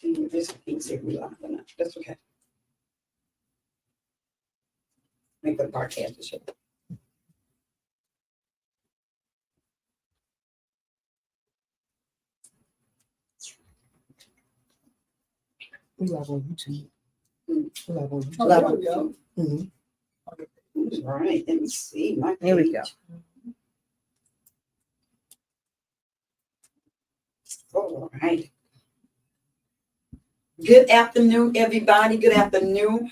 This piece here, we lost on that. That's okay. Make the podcast show. We live on YouTube. We live on YouTube. Live on YouTube. Mhm. All right, let me see my Here we page. go. All right. Good afternoon, everybody. Good afternoon.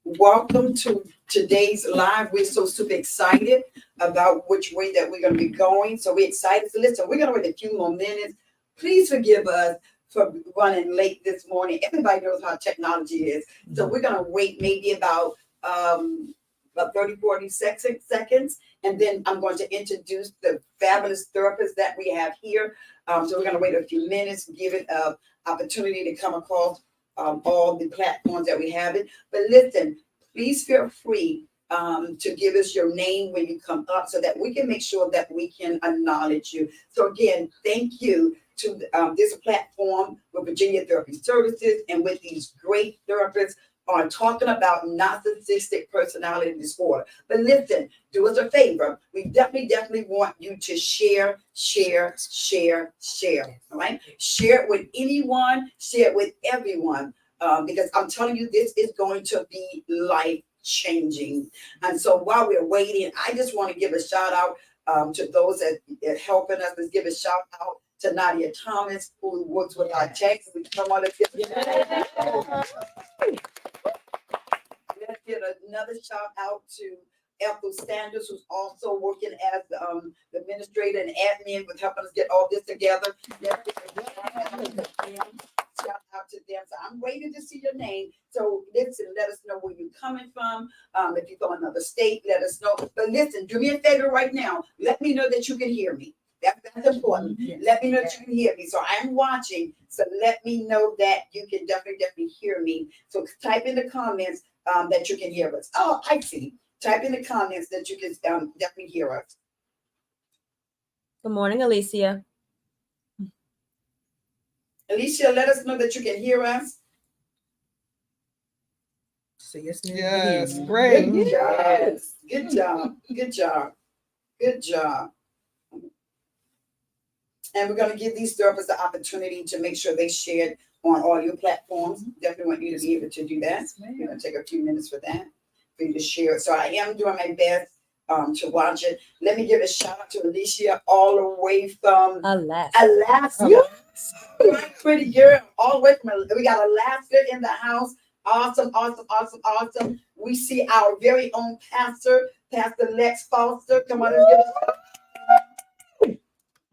Welcome to today's live. We're so super excited about which way that we're going to be going. So we're excited. So listen, we're going to wait a few more minutes. Please forgive us for running late this morning. Everybody knows how technology is. So we're going to wait maybe about 30, 40 seconds. And then I'm going to introduce the fabulous therapists that we have here. So we're going to wait a few minutes, give it an opportunity to come across all the platforms that we have it. But listen, please feel free to give us your name when you come up so that we can make sure that we can acknowledge you. So again, thank you to this platform with Virginia Therapy Services and with these great therapists are talking about narcissistic personality disorder. But listen, do us a favor. We definitely want you to share. All right? Share it with anyone, share it with everyone. Because I'm telling you, this is going to be life-changing. And so while we're waiting, I just want to give a shout out to those that are helping us. Let's give a shout out to Nadia Thomas, who works with our techs. We come on, let's give another shout out to Ethel Sanders, who's also working as the administrator and admin with helping us get all this together. Shout out to them. So I'm waiting to see your name. So listen, let us know where you're coming from. If you're from another state, let us know. But listen, do me a favor right now. Let me know that you can hear me. That's important. Let me know that you can hear me. So I'm watching. So let me know that you can definitely hear me. So type in the comments that you can hear us. Oh, I see. Type in the comments that you can definitely hear us. Good morning, Alicia. Alicia, let us know that you can hear us. So yes, Yes, ma'am. great. Good job. Good job. Good job. Good job. And we're going to give these therapists the opportunity to make sure they share it on all your platforms. Definitely want you to be able to do that. We're going to take a few minutes for that, for you to share it. So I am doing my best to watch it. Let me give a shout out to Alicia all the way from Alaska. Right, pretty girl, all the way from we got Alaska in the house. Awesome. We see our very own pastor, Pastor Lex Foster. Come on, let's give us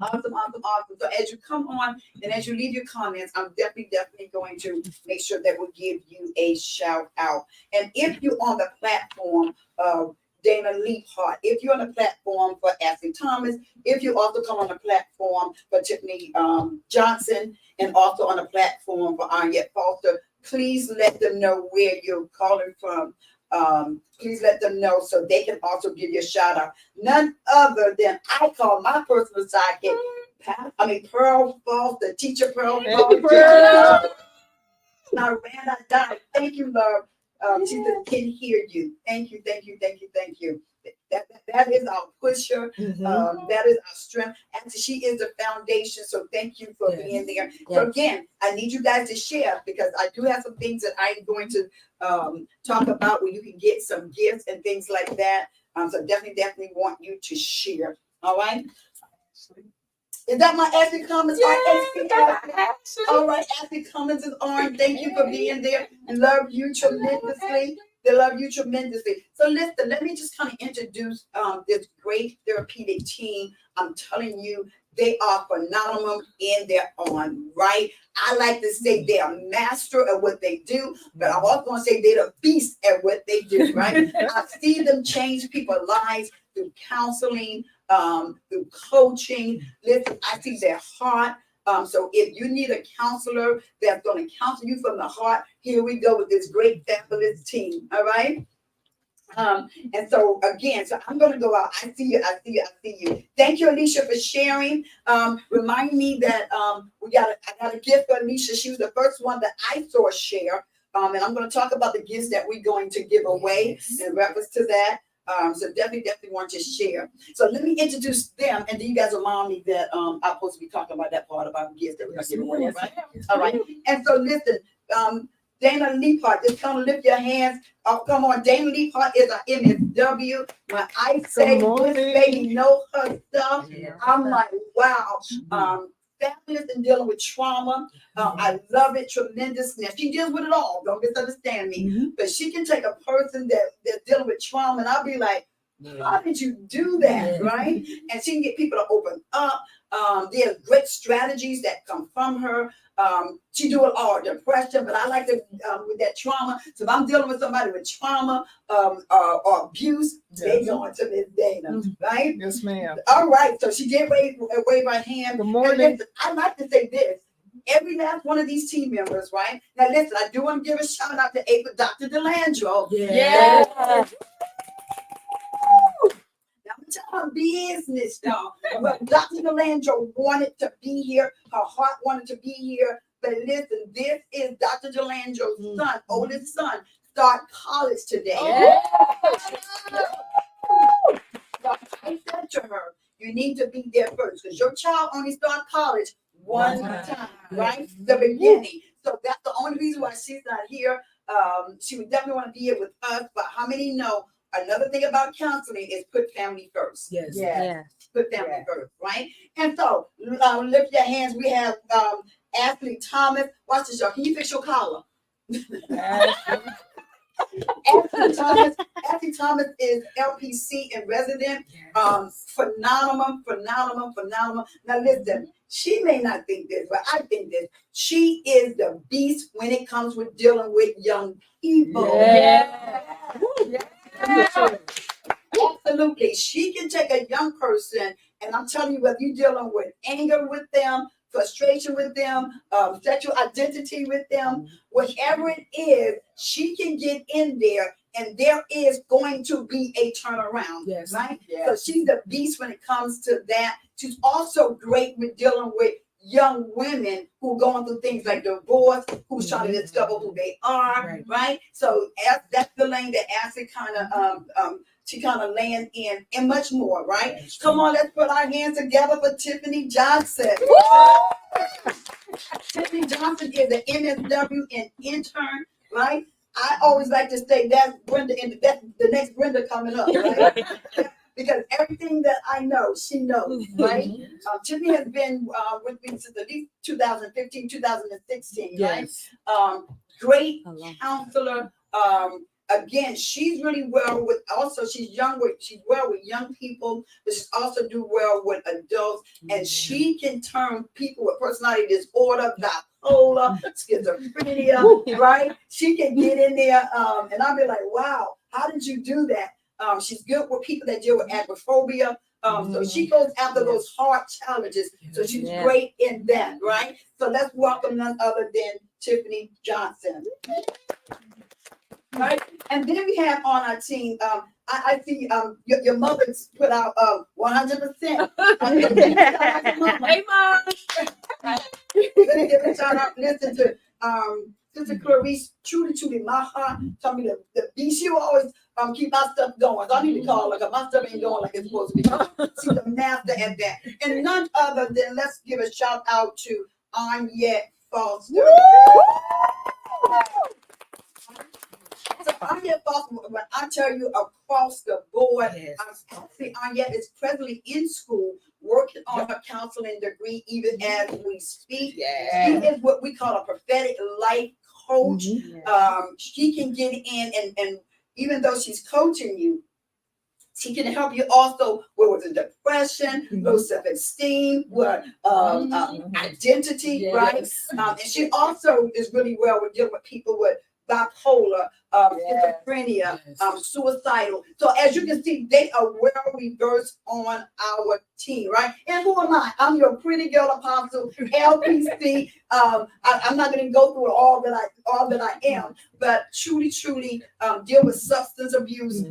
Awesome. So as you come on and as you leave your comments, I'm definitely going to make sure that we'll give you a shout out. And if you're on the platform of Dana Leaphart, if you're on the platform for Ashley Thomas, if you also come on the platform for Tiffany Johnson, and also on the platform for Arnett Foster, please let them know where you're calling from. Please let them know so they can also give you a shout out. None other than I call my personal sidekick, Pearl Foster, teacher Pearl Foster. Now, I died. Thank you, love. Teacher can hear you. Thank you. That is our pusher. That is our strength. And she is the foundation. So thank you for being there. So again, I need you guys to share because I do have some things that I'm going to talk about where you can get some gifts and things like that. So definitely want you to share. All right. Is that my Ashley Cummins? All right, Ashley Cummins is on. Thank you for being there. Love you tremendously. They love you tremendously. So listen, let me just kind of introduce this great therapeutic team. I'm telling you, they are phenomenal in their own right. I like to say they are master at what they do, but I'm also going to say they're the beast at what they do, right? I see them change people's lives through counseling, through coaching. Listen, I see their heart. So if you need a counselor that's going to counsel you from the heart, here we go with this great fabulous team. All right. And so again, so I'm gonna go out. I see you, I see you, I see you. Thank you, Alicia, for sharing. Remind me that I got a gift for Alicia. She was the first one that I saw share. And I'm gonna talk about the gifts that we're going to give away in reference to that. So definitely want to share. So let me introduce them, and then you guys remind me that I'm supposed to be talking about that part about gifts that we're gonna give away, right? All right. And so listen, Dana Leapart, just come lift your hands. Oh, come on. Dana Leapart is an MSW. When I say this baby know her stuff, I'm like, wow. Families and dealing with trauma. I love it tremendously. Now, she deals with it all. Don't misunderstand me. But she can take a person that's dealing with trauma, and I'll be like, how did you do that, right? And she can get people to open up. There's great strategies that come from her. She do it all, depression, but I like to with that trauma. So if I'm dealing with somebody with trauma or abuse, they going to Miss Dana, right? Yes, ma'am. All right. So she did wave her hand. Good morning. Listen, I like to say this. Every last one of these team members, right? Now listen, I do want to give a shout out to Dr. DeLandro. Yeah. Her business, y'all. But Dr. DeLandro wanted to be here. Her heart wanted to be here. But listen, this is Dr. DeLandro's son, oldest son, start college today. So I said to her, you need to be there first because your child only start college one time, right? The beginning. So that's the only reason why she's not here. She would definitely want to be here with us. But how many know? Another thing about counseling is put family first. Yes. Put family first, right? And so lift your hands. We have Ashley Thomas. Watch this, y'all. Can you fix your collar? Ashley Thomas is LPC and resident. Phenomenal. Now listen, she may not think this, but I think this. She is the beast when it comes with dealing with young people. Absolutely. She can take a young person, and I'm telling you, whether you're dealing with anger with them, frustration with them, sexual identity with them, whatever it is, she can get in there, and there is going to be a turnaround, right? So she's the beast when it comes to that. She's also great with dealing with young women who are going through things like divorce, who's trying to discover who they are, right? So that's the lane that Ashley kind of lands in, and much more, right? Come on, let's put our hands together for Tiffany Johnson. Tiffany Johnson is an MSW and intern, right? I always like to say that's Brenda, and that's the next Brenda coming up, right? Because everything that I know, she knows, right? Tiffany has been with me since at least 2015, 2016, right? Great counselor. Again, she's really well with, also she's well with young people, but she's also do well with adults. And she can turn people with personality disorder, bipolar, schizophrenia, right? She can get in there, and I'll be like, wow, how did you do that? She's good with people that deal with agoraphobia. So she goes after those hard challenges. So she's great in that, right? So let's welcome none other than Tiffany Johnson. Right? And then we have on our team, I see your mother's put out 100%. Hey, Mom. Let's give a shout out. Listen to Sister Clarice, truly, my heart. Tell me the beast. She will always keep my stuff going. So I need to call her because my stuff ain't going like it's supposed to be. She's a master at that. And none other than let's give a shout out to Anyette Foster. So Anyette Foster, when I tell you across the board, Anyette is presently in school working on her counseling degree even as we speak. She is what we call a prophetic life coach. She can get in and even though she's coaching you, she can help you also with the depression, low self-esteem, with identity, right? And she also is really well with dealing with people with bipolar, Yes. schizophrenia, Yes. suicidal. So as you can see, they are well reversed on our team, right? And who am I? I'm your pretty girl apostle, LPC. I'm not going to go through all that I am, but truly, deal with substance abuse.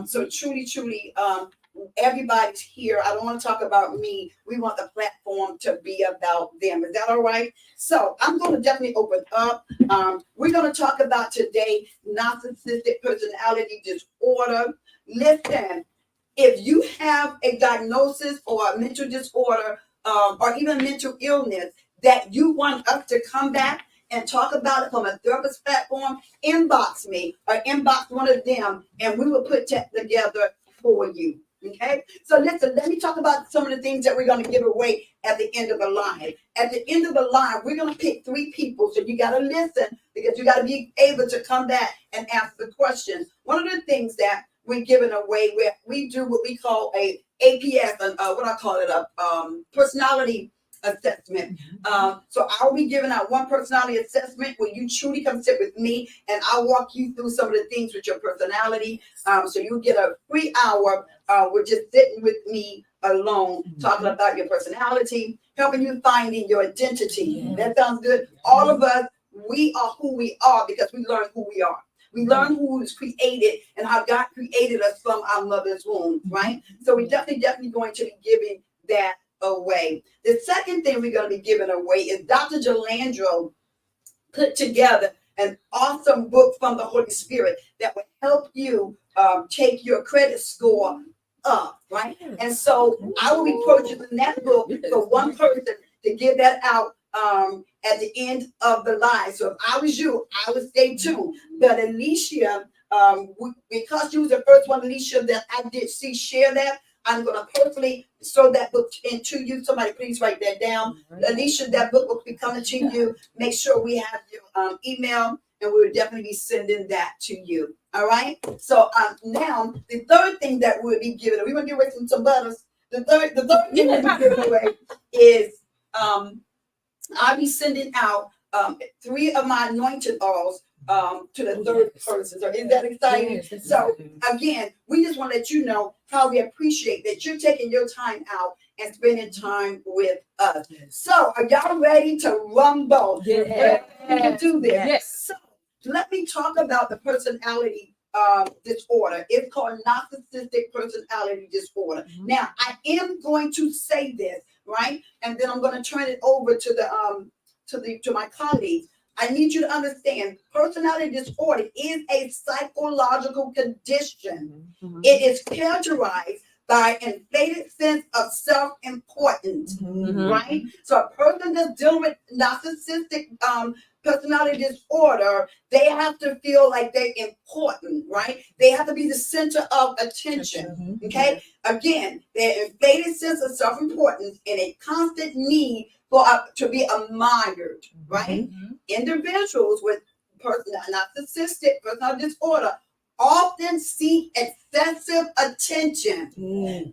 So truly, everybody's here. I don't want to talk about me. We want the platform to be about them. Is that all right? So I'm going to definitely open up. We're going to talk about today narcissistic personality disorder. Listen, if you have a diagnosis or a mental disorder or even mental illness that you want us to come back and talk about it from a therapist platform, inbox me or inbox one of them, and we will put that together for you. Okay, so listen, let me talk about some of the things that we're going to give away at the end of the line. At the end of the line, we're going to pick 3 people. So you got to listen because you got to be able to come back and ask the questions. One of the things that we're giving away, where we do what we call a APS, personality assessment. So I'll be giving out one personality assessment where you truly come sit with me and I'll walk you through some of the things with your personality. So you get a free hour with just sitting with me alone, talking about your personality, helping you finding your identity. That sounds good. All of us, we are who we are because we learn who we are. We learn who was created and how God created us from our mother's womb, right? So we're definitely going to be giving that away. The second thing we're going to be giving away is Dr. Jalandro put together an awesome book from the Holy Spirit that will help you take your credit score up, right? And so I will be purchasing that book for one person to give that out at the end of the line. So if I was you, I would stay tuned. But Alicia, because you was the first one, Alicia, that I did see share that, I'm going to personally throw that book into you. Somebody please write that down. Alicia, that book will be coming to you. Make sure we have your email, and we will definitely be sending that to you. All right? So now, the third thing that we'll be giving, we're going to give away some butters. The third thing we'll be giving away is I'll be sending out 3 of my anointed oils to the third person. So is that exciting? So again, we just want to let you know how we appreciate that you're taking your time out and spending time with us. So are y'all ready to rumble? Yeah. To do this? Yes. So let me talk about the personality disorder. It's called narcissistic personality disorder. Now, I am going to say this, right? And then I'm going to turn it over to my colleagues. I need you to understand personality disorder is a psychological condition. It is characterized by an inflated sense of self-importance, right? So a person that's dealing with narcissistic personality disorder, they have to feel like they're important, right? They have to be the center of attention, okay? Again, their inflated sense of self-importance and a constant need for to be admired, right? Individuals with narcissistic personality disorder often seek excessive attention.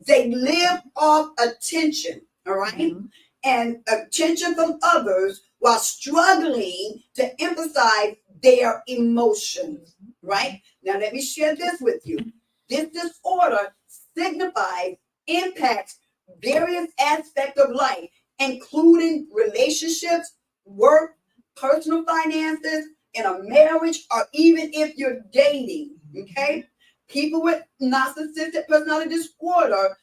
They live off attention, all right? And attention from others while struggling to emphasize their emotions, right? Now, let me share this with you. This disorder signifies, impacts various aspects of life, including relationships, work, personal finances, in a marriage, or even if you're dating, okay? People with narcissistic personality disorder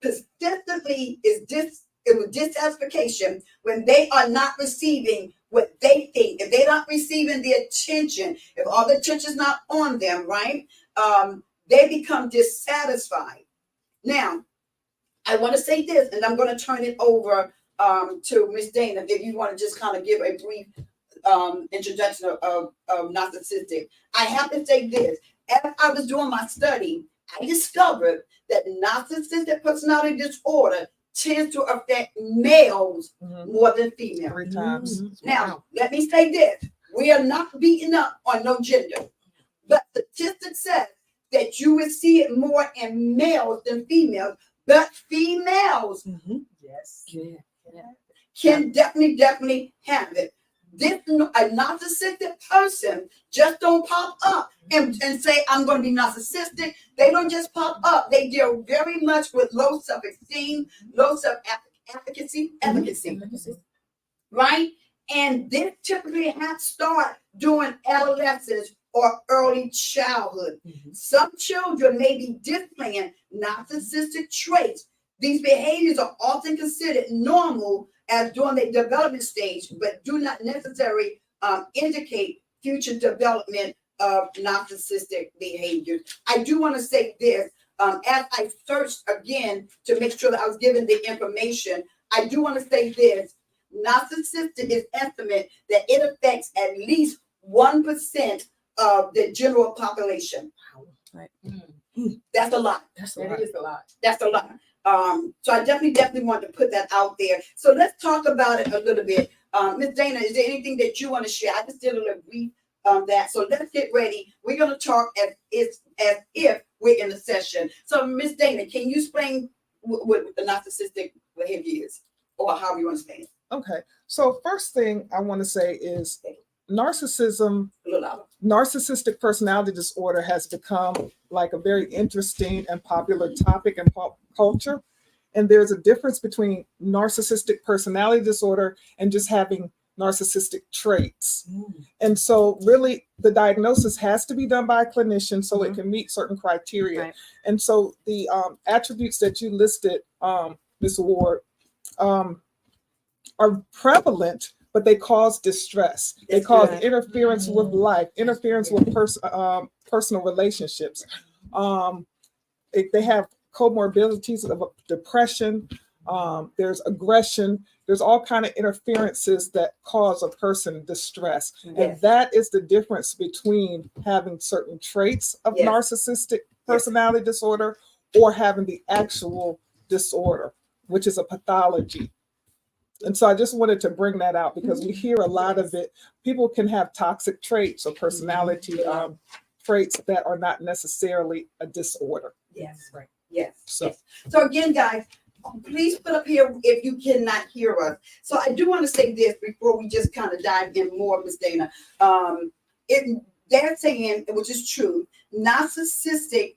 persistently with dissatisfaction when they are not receiving what they think. If they're not receiving the attention, if all the attention is not on them, right? They become dissatisfied. Now, I want to say this, and I'm going to turn it over to Miss Dana, if you want to just kind of give a brief introduction of narcissistic. I have to say this. As I was doing my study, I discovered that narcissistic personality disorder tends to affect males more than females. 3 times. Now, let me say this. We are not beating up on no gender, but statistics says that you will see it more in males than females, but females Yes. can definitely have it. a narcissistic person just don't pop up and say, I'm going to be narcissistic. They don't just pop up. They deal very much with low self-esteem, low self-efficacy, right? And they typically have to start during adolescence or early childhood. Some children may be displaying narcissistic traits. These behaviors are often considered normal as during the development stage, but do not necessarily indicate future development of narcissistic behaviors. I do want to say this, as I searched again to make sure that I was given the information, I do want to say this. Narcissistic is estimate that it affects at least 1% of the general population. Right. That's a lot. That is a lot. That's a lot. So I definitely want to put that out there. So let's talk about it a little bit. Ms. Dana, is there anything that you want to share? I just did a little brief that. So let's get ready. We're going to talk as if we're in a session. So Ms. Dana, can you explain what the narcissistic behavior is, or how you understand it? Okay, so first thing I want to say is narcissism, A little louder. narcissistic personality disorder has become like a very interesting and popular topic in pop culture. And there's a difference between narcissistic personality disorder and just having narcissistic traits. And so really the diagnosis has to be done by a clinician so it can meet certain criteria. Right. And so the attributes that you listed, Ms. Ward, are prevalent, but they cause distress. They That's cause good. interference with life, interference with personal relationships. They have comorbidities of depression. There's aggression. There's all kind of interferences that cause a person distress. Yes. And that is the difference between having certain traits of Yes. narcissistic personality disorder or having the actual disorder, which is a pathology. And so I just wanted to bring that out because we hear a lot of it. People can have toxic traits or personality traits that are not necessarily a disorder. Yes. Right. Yes. So Yes. So again, guys, please put up here if you cannot hear us. So I do want to say this before we just kind of dive in more, Ms. Dana. They're saying, which is true, narcissistic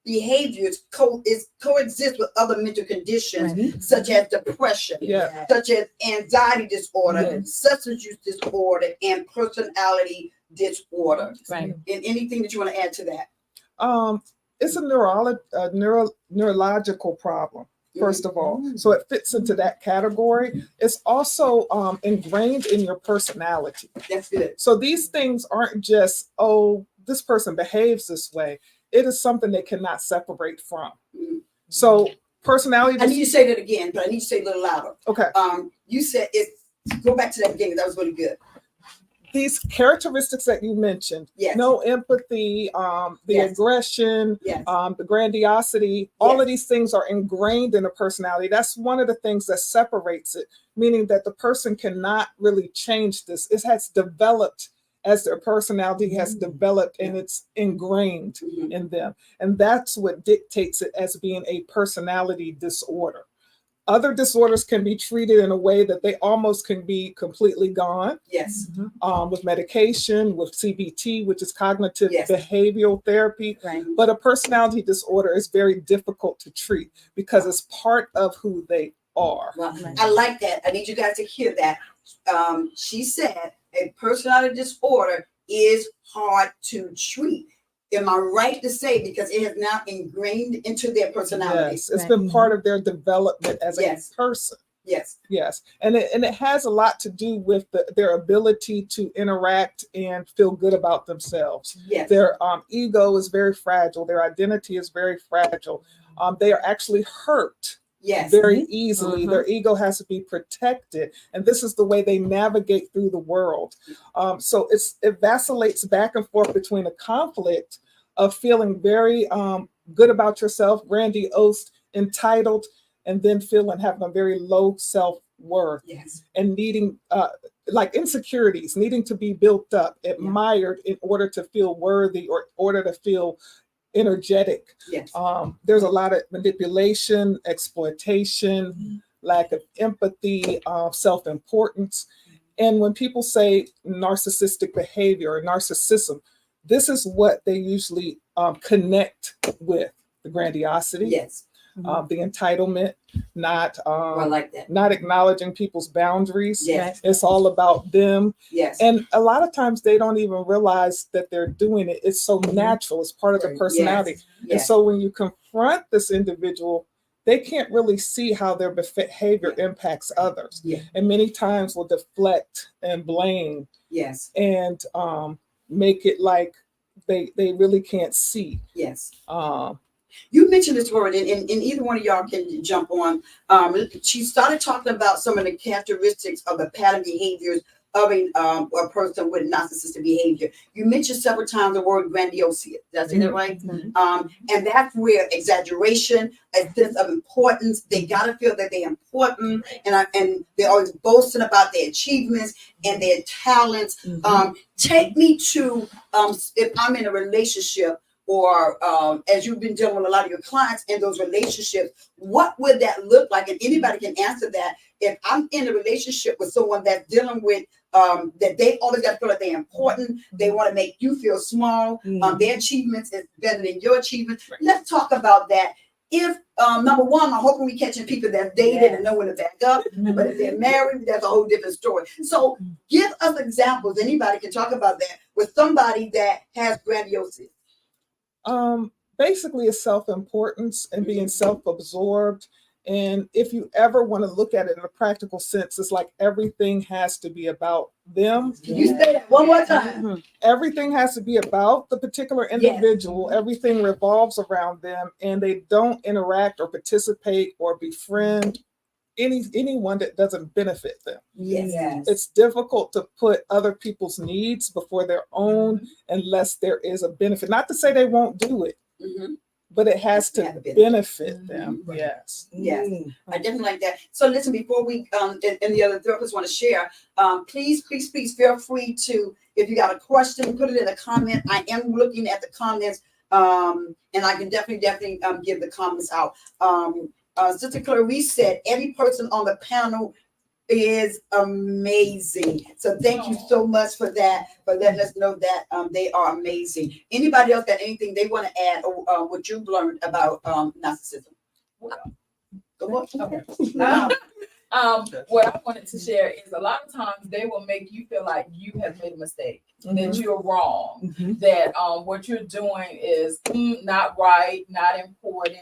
behaviors coexist with other mental conditions such as depression, yeah, such as anxiety disorder, Yes. substance use disorder, and personality disorder. Right. And anything that you want to add to that? it's a neurological problem, first of all. So it fits into that category. It's also ingrained in your personality. That's good. So these things aren't just, oh, this person behaves this way. It is something they cannot separate from. So personality. I need you to say that again, but I need you to say it a little louder. Okay. You said it. Go back to that beginning. That was really good. These characteristics that you mentioned, Yes. no empathy, the Yes. aggression, Yes. the grandiosity, all Yes. of these things are ingrained in a personality. That's one of the things that separates it, meaning that the person cannot really change this. It has developed as their personality has developed and it's ingrained in them. And that's what dictates it as being a personality disorder. Other disorders can be treated in a way that they almost can be completely gone. Yes. With medication, with CBT, which is cognitive Yes. behavioral therapy. Right. But a personality disorder is very difficult to treat because it's part of who they are. Well, Right. I like that. I need you guys to hear that. She said a personality disorder is hard to treat. Am I right to say because it has now ingrained into their personality? Yes, it's Right. been part of their development as Yes. a person. Yes. Yes, and it has a lot to do with their ability to interact and feel good about themselves. Yes. Their ego is very fragile. Their identity is very fragile. They are actually hurt Yes. very easily. Mhm. Their ego has to be protected, and this is the way they navigate through the world. So it vacillates back and forth between a conflict of feeling very good about yourself, grandiose, entitled, and then having a very low self-worth Yes. and needing like insecurities, needing to be built up, admired in order to feel worthy or in order to feel energetic. Yes. There's a lot of manipulation, exploitation, lack of empathy, self-importance. And when people say narcissistic behavior or narcissism, this is what they usually connect with: the grandiosity, Yes. the entitlement, not I like that. not acknowledging people's boundaries. Yes. It's all about them. Yes. And a lot of times they don't even realize that they're doing it. It's so natural. It's part of their Right. personality. And Yes. so when you confront this individual, they can't really see how their behavior impacts others. Yeah. And many times will deflect and blame Yes. and make it like they really can't see. Yes. Um, You mentioned this word, and either one of y'all can jump on. She started talking about some of the characteristics of the pattern behaviors of a person with narcissistic behavior. You mentioned several times the word grandiosity. Did I say that right? And that's where exaggeration, a sense of importance. They gotta feel that they're important, and they're always boasting about their achievements and their talents. Take me to if I'm in a relationship, or as you've been dealing with a lot of your clients in those relationships, what would that look like? And anybody can answer that. If I'm in a relationship with someone that's dealing with that they always got to feel like they're important, they want to make you feel small, their achievements is better than your achievements. Let's talk about that. If number one, I'm hoping we catching people that dated and know when to back up, but if they're married, that's a whole different story. So give us examples. Anybody can talk about that with somebody that has grandiosity. Basically, it's self-importance and being self-absorbed. And if you ever want to look at it in a practical sense, it's like everything has to be about them. Can you say that one more time? Everything has to be about the particular individual. Everything revolves around them, and they don't interact or participate or befriend anyone that doesn't benefit them. Yes. It's difficult to put other people's needs before their own unless there is a benefit. Not to say they won't do it, but it has to benefit them. Yes. Yes. I definitely like that. So listen, before we and the other therapists want to share, please feel free to, if you got a question, put it in a comment. I am looking at the comments, and I can definitely give the comments out. Sister Clarice said every person on the panel is amazing. So thank you so much for that, for letting us know that they are amazing. Anybody else got anything they want to add or what you've learned about narcissism? Go on. Okay. What I wanted to share is a lot of times they will make you feel like you have made a mistake, that you're wrong, that what you're doing is not right, not important.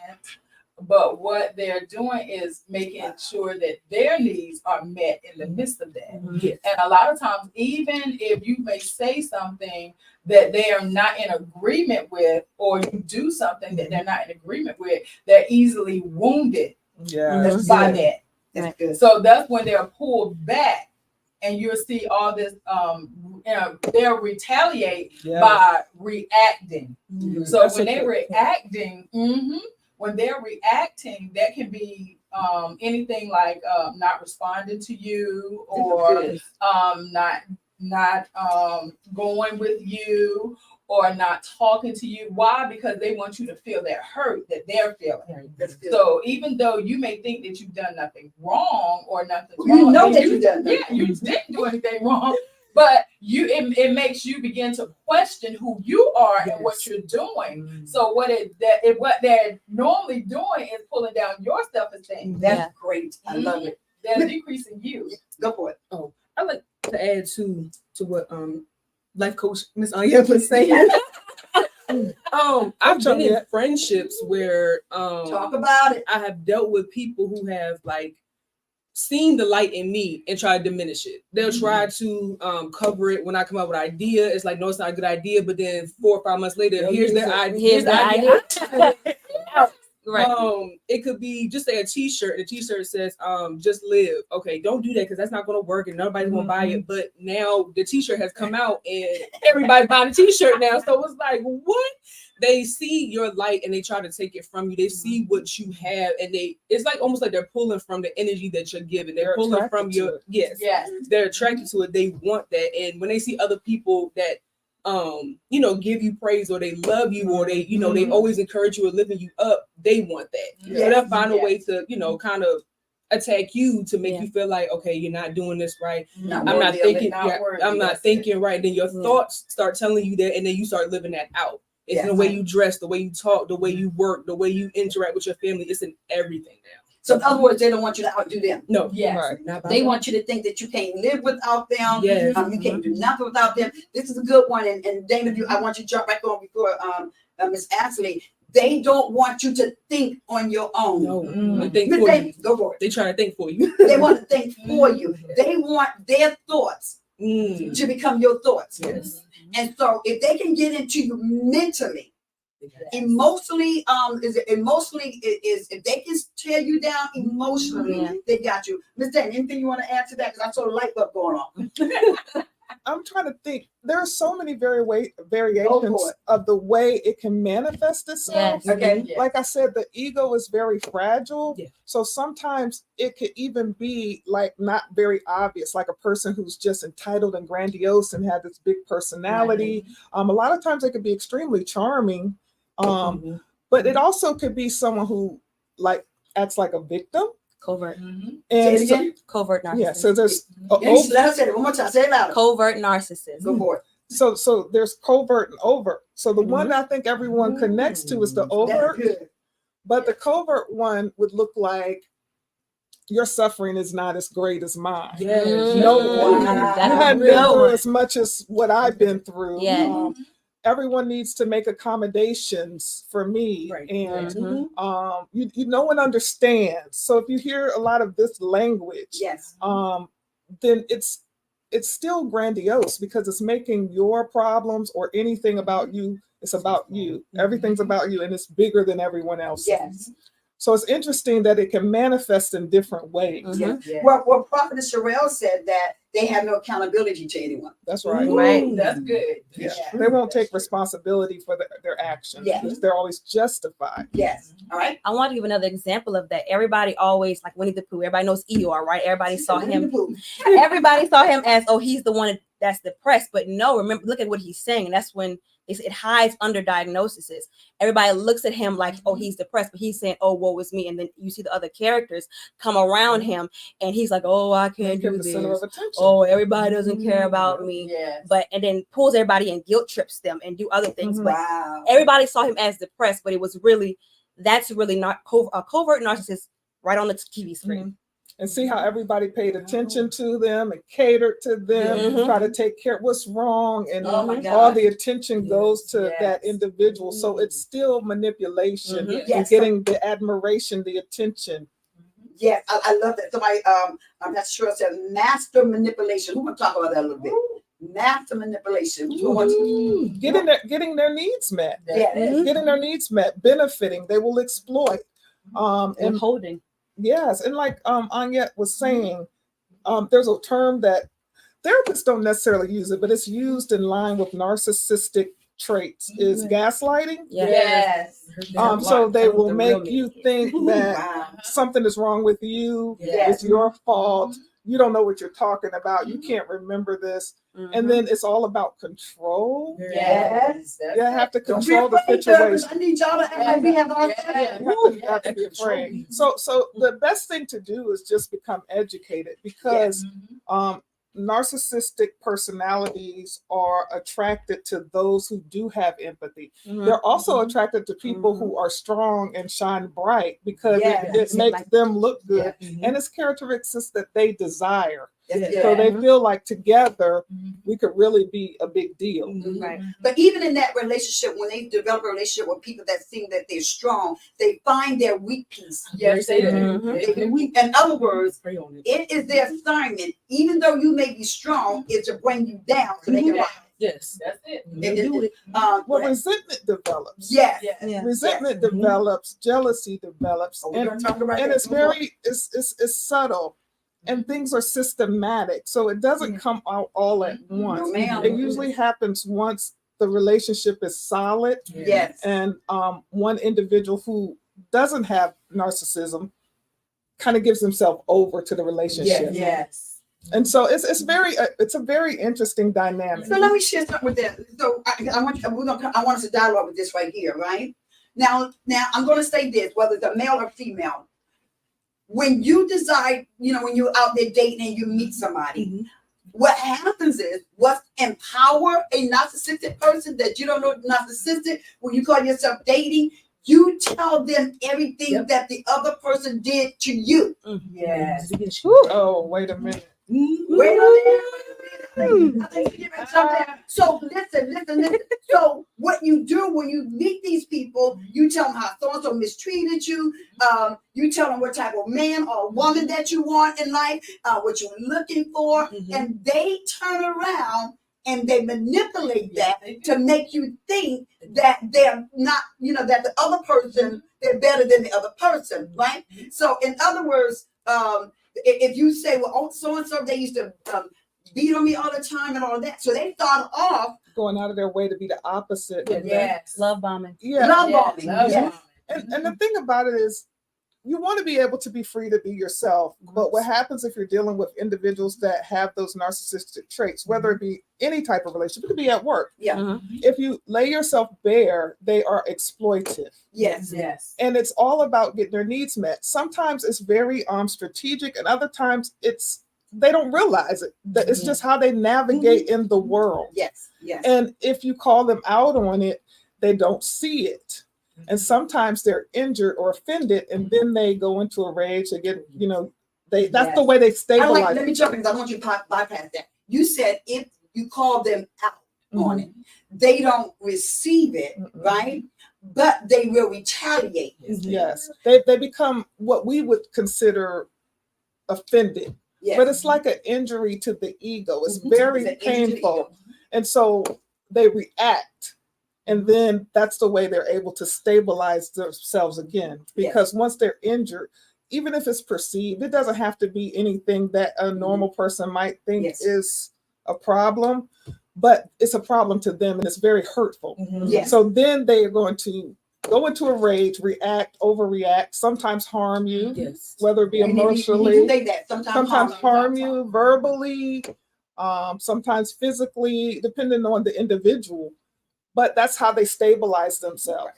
But what they're doing is making sure that their needs are met in the midst of that. And a lot of times, even if you may say something that they are not in agreement with, or you do something that they're not in agreement with, they're easily wounded by that. That's good. So that's when they're pulled back, and you'll see all this, they'll retaliate by reacting. So That's when a they're good point. reacting, when they're reacting, that can be anything like not responding to you, or not going with you, or not talking to you. Why? Because they want you to feel that hurt that they're feeling. That's good. So even though you may think that you've done nothing wrong or nothing You wrong, know and that you've done yeah, nothing. you didn't do anything wrong. But it makes you begin to question who you are and what you're doing. So what they're normally doing is pulling down your self-esteem. That's great. I love it. They're decreasing you. Go for it. I like to add to what life coach Miss Anya was saying. I've been in friendships where Talk about it. I have dealt with people who have like seen the light in me and try to diminish it. They'll try to cover it when I come up with an idea. It's like, no, it's not a good idea. But then 4 or 5 months later, here's the idea. Right. It could be just say a t-shirt. The t-shirt says, just live. Okay, don't do that because that's not gonna work and nobody's gonna buy it. But now the t-shirt has come out and everybody's buying a t-shirt now. So it's like, what? They see your light and they try to take it from you. They see what you have, and it's like almost like they're pulling from the energy that you're giving. They're pulling from your they're attracted to it. They want that. And when they see other people that give you praise, or they love you, or they, they always encourage you or lifting you up, they want that. So they'll find a way to, kind of attack you to make Yeah. you feel like, okay, you're not doing this right. Not I'm not worthy of it, thinking. not Yeah, worthy, I'm not that's it. thinking right. Then your Yeah. thoughts start telling you that, and then you start living that out. It's in Yeah. the way you dress, the way you talk, the way you work, the way you interact with your family. It's in everything now. So in other words, they don't want you to outdo them. No, Yes. Right. not by They them. want you to think that you can't live without them. Yes. You can't do nothing without them. This is a good one. And Dana, I want you to jump back on before Miss Ashley. They don't want you to think on your own. No, Mm. they think Miss for Dana, you. go for it. They try to think for you. They want to think for you. They want their thoughts Mm. to become your thoughts. Yes. And so if they can get into you mentally, emotionally, is if they can tear you down emotionally, Yeah. they got you. Miss Dana, anything you want to add to that? Because I saw the light bulb going on. I'm trying to think. There are so many Go variations for it. of the way it can manifest itself. Yes. Okay. Yeah. Like I said, the ego is very fragile. Yeah. So sometimes it could even be like not very obvious, like a person who's just entitled and grandiose and had this big personality. A lot of times it could be extremely charming. Mhm. But it also could be someone who like acts like a victim. Covert. Mhm. Say And it so, again. Covert narcissist. yeah, so there's Let us say it one more time. Say it louder. Covert narcissist. Go for it. so there's covert and overt. So the one I think everyone connects to is the That's overt. good. But the covert one would look like your suffering is not as great as mine. Yes. No Wow. one. You That's hadn't a been real through one. as much as what I've been through. Yeah. Everyone needs to make accommodations for me. Right. And Mhm. no one understands. So if you hear a lot of this language, Yes. then it's still grandiose because it's making your problems or anything about you. It's about you. Everything's about you, and it's bigger than everyone else. Yes. So it's interesting that it can manifest in different ways. Mhm. Yes. Yeah. Well, Prophet Sherelle said that they have no accountability to anyone. That's right. Right. That's good. Yeah. Yeah. They won't take responsibility for their actions. Yeah. Because they're always justified. Yes. All right. I want to give another example of that. Everybody always like Winnie the Pooh. Everybody knows Eeyore, right? Everybody saw him. Everybody saw him as, oh, he's the one that's depressed. But no, remember, look at what he's saying. And that's when it hides under diagnoses. Everybody looks at him like, oh, he's depressed, but he's saying, oh, woe is me. And then you see the other characters come around him, and he's like, oh, I can't Make him do the center this. of attention. Oh, everybody doesn't care about me. Yes. But and then pulls everybody and guilt trips them and do other things. But Wow. everybody saw him as depressed, but it was really that's really not a covert narcissist right on the TV screen. And see how everybody paid attention to them and catered to them, Mhm. try to take care of what's wrong, and Oh my all God. the attention goes to Yes. that individual. So it's still manipulation Mhm. and Yes. getting the admiration, the attention. Yes, I love that. Somebody, I'm not sure, said master manipulation. Who want to talk about that a little bit? Master manipulation. Who wants to? Getting their needs met. Yeah. Mhm. Getting their needs met, benefiting, they will exploit. And And holding. yes, and like Anyette was saying, there's a term that therapists don't necessarily use it, but it's used in line with narcissistic traits, is gaslighting. Yeah. Yes. So they will The make real you me. think that Wow. something is wrong with you, Yes. it's your fault, you don't know what you're talking about, you can't remember this. Mhm. And then it's all about control. Yes. You have to Don't be control the afraid, Douglas. situation. I need y'all to act like we have our Yeah. You have to be afraid. So the best thing to do is just become educated, because narcissistic personalities are attracted to those who do have empathy. Mhm. They're also attracted to people who are strong and shine bright, because Yes. it makes them look good. Yeah. And it's characteristics that they desire. Yes, So yes. they feel like together we could really be a big deal. Right. But even in that relationship, when they develop a relationship with people that think that they're strong, they find their weak piece. Yes, they do. Mhm. They weak. In other words, Pray on it. it is their assignment, even though you may be strong, is to bring you down so they can rise. Yes. That's it. Well, resentment develops. Yes. Yes. Yeah. Resentment Yes. develops, jealousy develops, So we're and gonna talk about and that. it's very it's subtle, and things are systematic, so it doesn't come out all at once. No, ma'am. It usually happens once the relationship is solid, Yes. and one individual who doesn't have narcissism kind of gives himself over to the relationship. Yes. And so it's a very interesting dynamic. So let me share something with that. So I want us to dialogue with this right here, right? Now I'm going to say this, whether it's a male or female. when you decide, when you're out there dating and you meet somebody, what happens is what empower a narcissistic person that you don't know narcissistic, when you call yourself dating, you tell them everything that the other person did to you. Yes. Oh, wait a minute. Wait a minute. I think you meant something. So listen. So what you do when you meet these people, you tell them how so-and-so mistreated you. You tell them what type of man or woman that you want in life, what you're looking for, and they turn around and they manipulate that to make you think that they're not, that the other person, they're better than the other person, right? So in other words, if you say, well, oh, so-and-so, they used to beat on me all the time and all that. So they start off Going out of their way to be the opposite. And then- Yes. Love bombing. yeah. love Yes. bombing. Love Yes. bombing. And the thing about it is, you want to be able to be free to be yourself. But what happens if you're dealing with individuals that have those narcissistic traits, whether it be any type of relationship, it could be at work. Yeah. If you lay yourself bare, they are exploitive. Yes. Yes. And it's all about getting their needs met. Sometimes it's very strategic, and other times they don't realize it. That it's just how they navigate in the world. Yes. Yes. And if you call them out on it, they don't see it. And sometimes they're injured or offended, and then they go into a rage. They get, that's the way they stabilize. Let me jump in because I want you to bypass that. You said if you call them out on it, they don't receive it, right? But they will retaliate. Yes, they become what we would consider offended. Yes. But it's like an injury to the ego. It's It's very an injury to the painful. ego. And so they react. And then that's the way they're able to stabilize themselves again. Because once they're injured, even if it's perceived, it doesn't have to be anything that a normal person might think is a problem, but it's a problem to them and it's very hurtful. Yes. So then they are going to go into a rage, react, overreact, sometimes harm you, Yes. whether it be And you emotionally, say that sometimes harm you verbally, sometimes physically, depending on the individual. But that's how they stabilize themselves.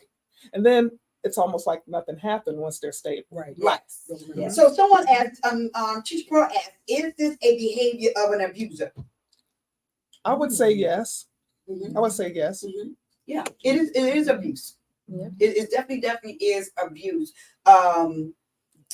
And then it's almost like nothing happened once they're stable. Right. Right. Yes. So someone asked, Teacher Pearl asked, is this a behavior of an abuser? I would say yes. Mhm. I would say yes. Yeah, it is. It is abuse. Yeah. It definitely is abuse. Pastor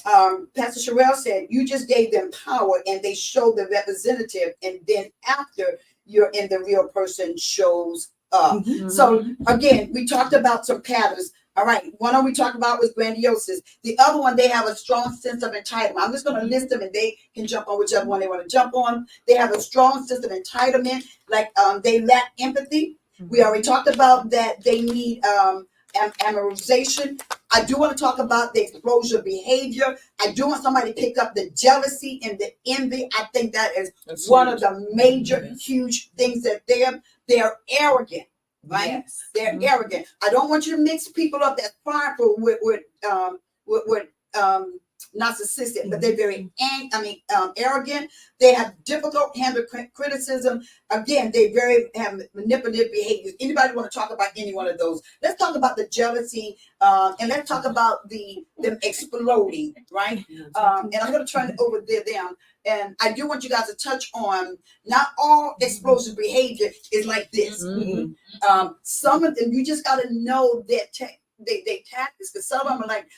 Sherelle said you just gave them power and they showed the representative, and then after you're in the real person shows up. So again, we talked about some patterns. All right, one we talked about was grandiosis. The other one, they have a strong sense of entitlement. I'm just going to list them, and they can jump on whichever one they want to jump on. They have a strong sense of entitlement, like they lack empathy. We already talked about that. They need amortization. I do want to talk about the explosion behavior. I do want somebody to pick up the jealousy and the envy. I think that is That's one huge. of the major, huge things that they're arrogant, right? Yes. They're arrogant. I don't want you to mix people up that's prideful with narcissistic, but they're very arrogant. They have difficult handle criticism. Again, they have manipulative behaviors. Anybody want to talk about any one of those? Let's talk about the jealousy, and let's talk about them exploding, right? And I'm going to turn it over there down. And I do want you guys to touch on not all explosive behavior is like this. Some of them you just got to know that they tactics, because some of them are like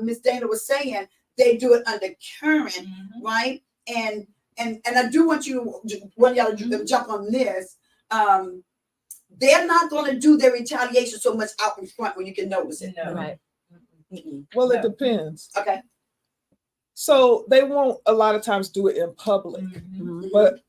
Miss Dana was saying, they do it under current, right? And I do want y'all to jump on this. They're not going to do their retaliation so much out in front where you can notice it. No. Right. Well, it depends. Okay. So they won't a lot of times do it in public, but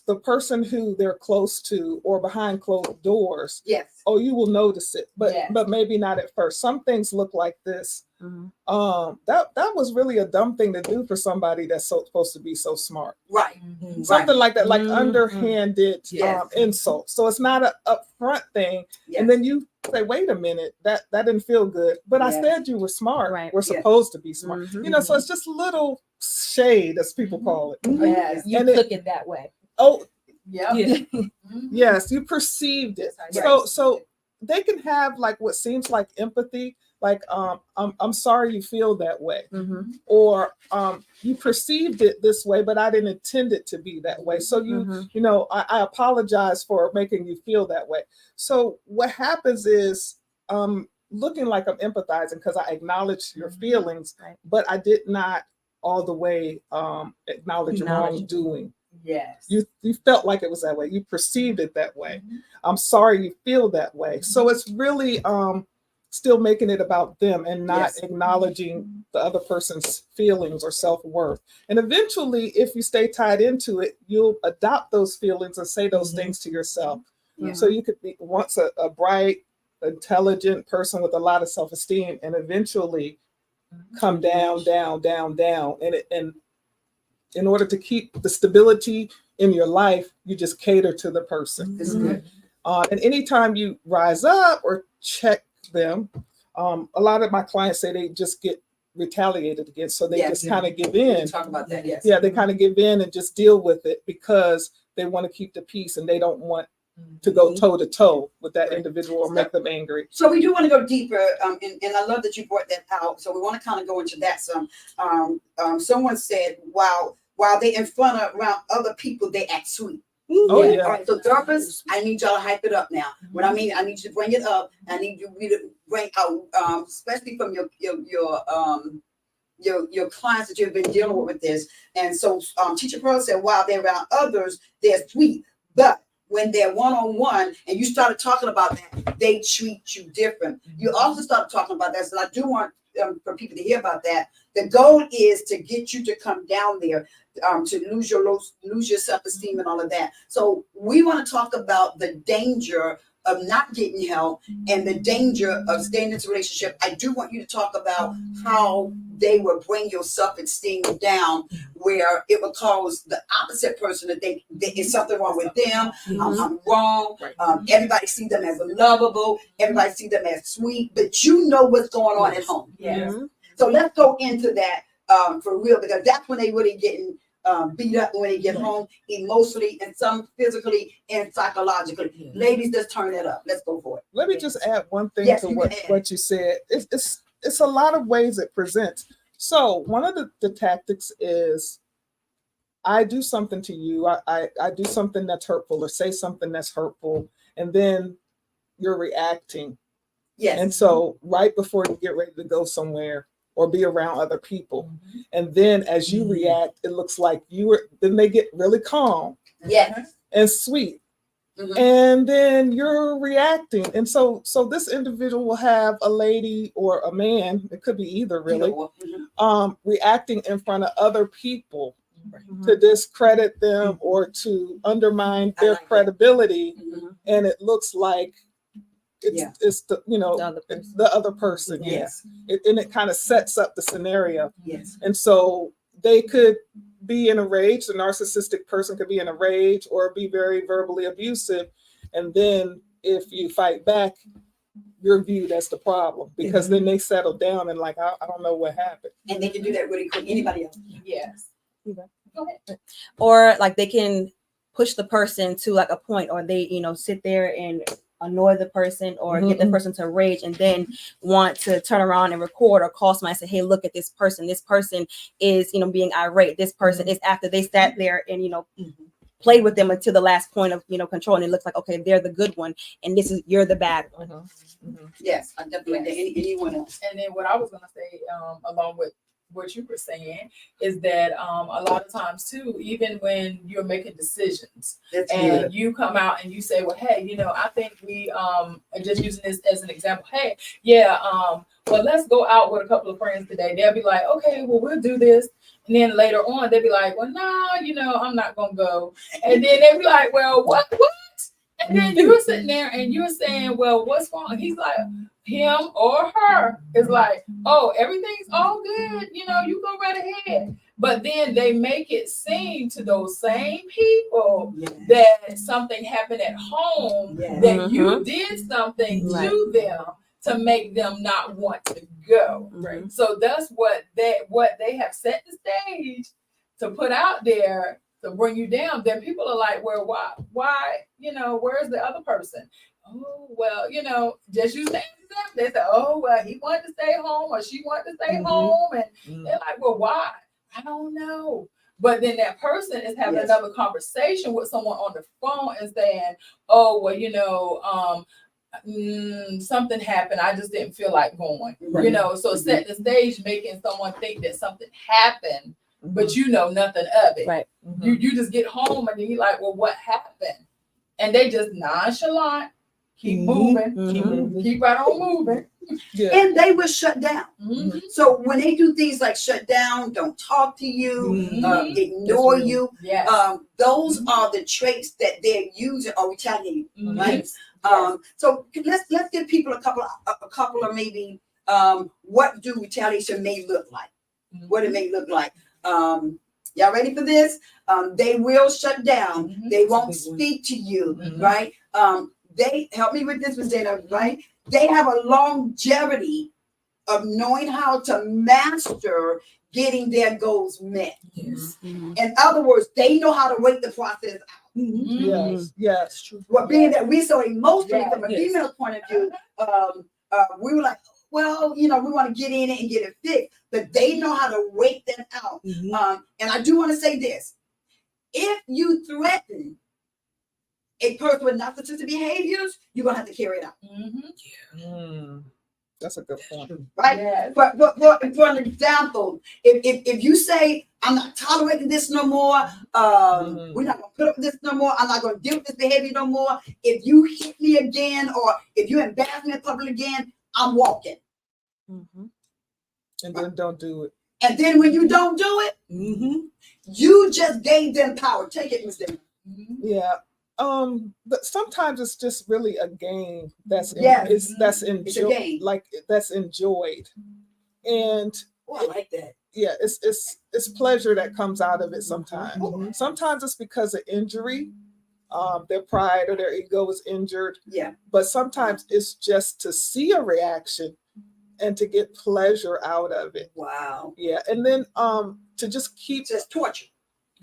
the person who they're close to or behind closed doors, Yes. oh, you will notice it, but Yes. but maybe not at first. Some things look like this. That was really a dumb thing to do for somebody that's supposed to be so smart. Right. Something like that, like underhanded Yes. insult. So it's not an upfront thing. Yes. And then you say, wait a minute, that didn't feel good. But I Yes. said you were smart. Right. We're Yes. supposed to be smart. So it's just little shade, as people call it. Yes. You And it- took it that way. Oh, Yep. Yeah. yes, you perceived it. Right. So they can have like what seems like empathy, like I'm sorry you feel that way, Mm-hmm. or you perceived it this way, but I didn't intend it to be that way. So you know, I apologize for making you feel that way. So what happens is looking like I'm empathizing because I acknowledge your feelings, Right. but I did not all the way acknowledge wrongdoing. Yes. You felt like it was that way. You perceived it that way. I'm sorry you feel that way. So it's really still making it about them and not Yes. acknowledging the other person's feelings or self-worth. And eventually, if you stay tied into it, you'll adopt those feelings and say those things to yourself. Yeah. So you could be once a bright, intelligent person with a lot of self-esteem, and eventually come down, down, down, down. And in order to keep the stability in your life, you just cater to the person. This is good. And anytime you rise up or check them, a lot of my clients say they just get retaliated against. So they Yes. just kind of give We in. talk about that. Yes. Yeah, they kind of give in and just deal with it because they want to keep the peace and they don't want to go toe to toe with that Right. individual or make them angry. So we do want to go deeper, and I love that you brought that out. So we want to kind of go into that some. Someone said, while they in front of around other people, they act sweet. Oh, yeah. All right, so therapists, I need y'all to hype it up now. What I mean, I need you to bring it up. I need you to bring out, especially from your clients that you've been dealing with this. And so, Teacher Pearl said, while they're around others, they're sweet, but when they're one-on-one and you started talking about that, they treat you different. You also started talking about that. So I do want for people to hear about that. The goal is to get you to come down there, to lose your self-esteem and all of that. So we want to talk about the danger of not getting help and the danger of staying in this relationship. I do want you to talk about how they will bring your self-esteem down, where it will cause the opposite person to think that there's something wrong with them. I'm wrong. Everybody see them as lovable. Everybody see them as sweet, but you know what's going on at home. Yes. So let's go into that for real, because that's when they really getting beat up when they get home, emotionally and some physically and psychologically. Ladies, let's turn that up. Let's go for it. Let me just add one thing Yes, to you what, can add. what you said. It's a lot of ways it presents. So one of the tactics is I do something to you. I do something that's hurtful or say something that's hurtful, and then you're reacting. Yes. And so right before you get ready to go somewhere or be around other people, and then as you react, it looks like then they get really calm Yes. and sweet. Mhm. And then you're reacting. And so this individual will have a lady or a man, it could be either really, reacting in front of other people to discredit them or to undermine I their like that. credibility. Mhm. And it looks like it's the the other person. Yes. And it kind of sets up the scenario. Yes. And so they could be in a rage. The narcissistic person could be in a rage or be very verbally abusive. And then if you fight back, you're viewed as the problem because then they settle down and like, I don't know what happened. And they can do that really quick. Anybody else? Yes. Go ahead. Or like they can push the person to like a point, or they sit there and annoy the person or get the person to rage and then want to turn around and record or call somebody and say, hey, look at this person is being irate, this person is, after they sat there and played with them until the last point of control, and it looks like, okay, they're the good one and you're the bad one. Yes, I definitely. Anyone else? And then what I was gonna say, along with what you were saying, is that a lot of times too, even when you're making decisions That's and good. you come out and you say, well, hey, I think we and just using this as an example, hey, yeah, well, let's go out with a couple of friends today. They'll be like, okay, well, we'll do this. And then later on, they'll be like, well, no, I'm not gonna go. And then they'll be like, well, what? And then you're sitting there and you're saying, well, what's wrong? And he's like, him or her is like, oh, everything's all good. You go right ahead. But then they make it seem to those same people that something happened at home, that you did something to them to make them not want to go. Right. So that's what they have set the stage to put out there to bring you down. Then people are like, well, why, where's the other person? oh, well, just use the example. They say, oh, well, he wanted to stay home or she wanted to stay Mhm. home. And Mm. they're like, well, why? I don't know. But then that person is having Yes. another conversation with someone on the phone and saying, oh, well, something happened. I just didn't feel like going. Right. So set the stage, making someone think that something happened, but you know nothing of it. Right. You just get home and then you're like, well, what happened? And they just nonchalant, keep Mhm. moving, Mhm. keep right on moving. Yeah. And they will shut down. Mhm. So when they do things like shut down, don't talk to you, Mhm. ignore That's real. you, Yes. those are the traits that they're using or retaliating. Mhm. Right. Yes. So let's give people a couple of maybe what do retaliation may look like. What it may look like. Y'all ready for this? They will shut down. Mhm. They That's a won't big one. speak to you, Mhm. right? They help me with this, Ms. Dana, right? They have a longevity of knowing how to master getting their goals met. Yes. Mhm. In other words, they know how to wait the process out. Mhm. Yes. Yes. True. Well, being that we're so emotional Yeah, from a yes. female's point of view, we were like, well, we want to get in it and get it fixed, but they know how to wait that out. Mhm. And I do want to say this: if you threaten a person with narcissistic behaviors, you're gonna have to carry it out, Mhm. That's a good point. right? Yes. But for an example, if you say I'm not tolerating this no more, we're not gonna put up with this no more. I'm not gonna deal with this behavior no more. If you hit me again, or if you embarrass me in public again, I'm walking. Mhm. And then don't do it. And then when you don't do it, Mhm. you just gave them power. Take it, Ms. Dana. Mhm. Yeah. But sometimes it's just really a game that's Yes. that's It's a game. like that's enjoyed. And Oh, I like that. yeah, it's pleasure that comes out of it sometimes. Mhm. Sometimes it's because of injury. Their pride or their ego is injured. Yeah. But sometimes it's just to see a reaction and to get pleasure out of it. Wow. Yeah. And then to just keep It's just torture.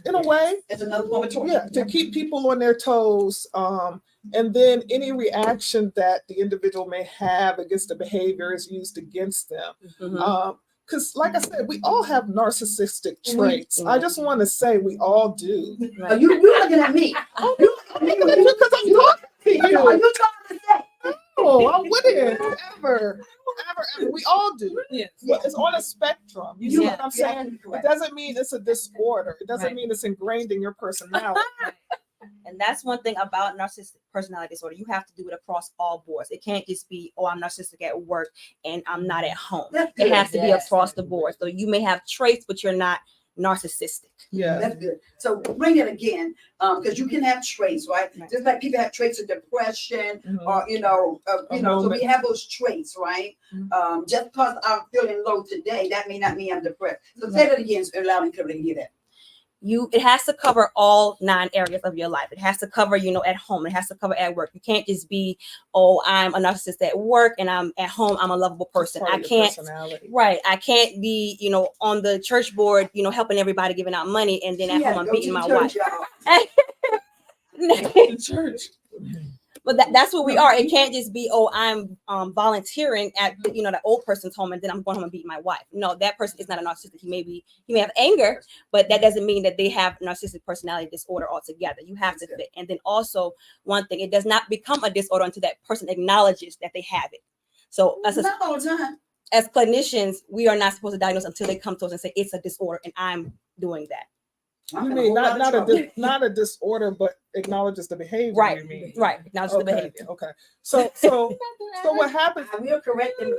in a way, It's another form of torture. yeah, to keep people on their toes. And then any reaction that the individual may have against the behavior is used against them. Mhm. Because, like I said, we all have narcissistic We- traits. I just want to say we all do. Oh, you looking at me? You looking at me Because I'm talking to Are you. you trying to say? No, I wouldn't ever. We all do. Yes. But it's on a spectrum. You see Yeah. what I'm saying? It doesn't mean it's a disorder. It doesn't Right. mean it's ingrained in your personality. And that's one thing about narcissistic personality disorder. You have to do it across all boards. It can't just be, oh, I'm narcissistic at work and I'm not at home. That's It good. has to be Yes. across the board. So you may have traits, but you're not narcissistic. Yeah. That's good. So bring it again, because you can have traits, right? Right. Just like people have traits of depression, Mhm. or so we moment. have those traits, right? Mhm. Just because I'm feeling low today, that may not mean I'm depressed. So say that again, so allow me to hear that. It has to cover all 9 areas of your life. It has to cover, at home. It has to cover at work. You can't just be, oh, I'm a narcissist at work and I'm at home, I'm a lovable person. Part I of your can't, personality. right. I can't be, on the church board, helping everybody, giving out money, and then at home I'm Go beating to my the wife. church, y'all. The church. But that's what we are. It can't just be, oh, I'm volunteering at the old person's home and then I'm going home and beating my wife. No, that person is not a narcissist. He may have anger, but that doesn't mean that they have narcissistic personality disorder altogether. You have to fit. And then also one thing, it does not become a disorder until that person acknowledges that they have it. So Not all the time. as clinicians, we are not supposed to diagnose until they come to us and say it's a disorder and I'm doing that. I'm You in a mean whole lot of trouble. not a disorder, but acknowledges the behavior. Right. You mean. Right. Acknowledge the Okay. behavior. Okay. So what happens? I will correct them.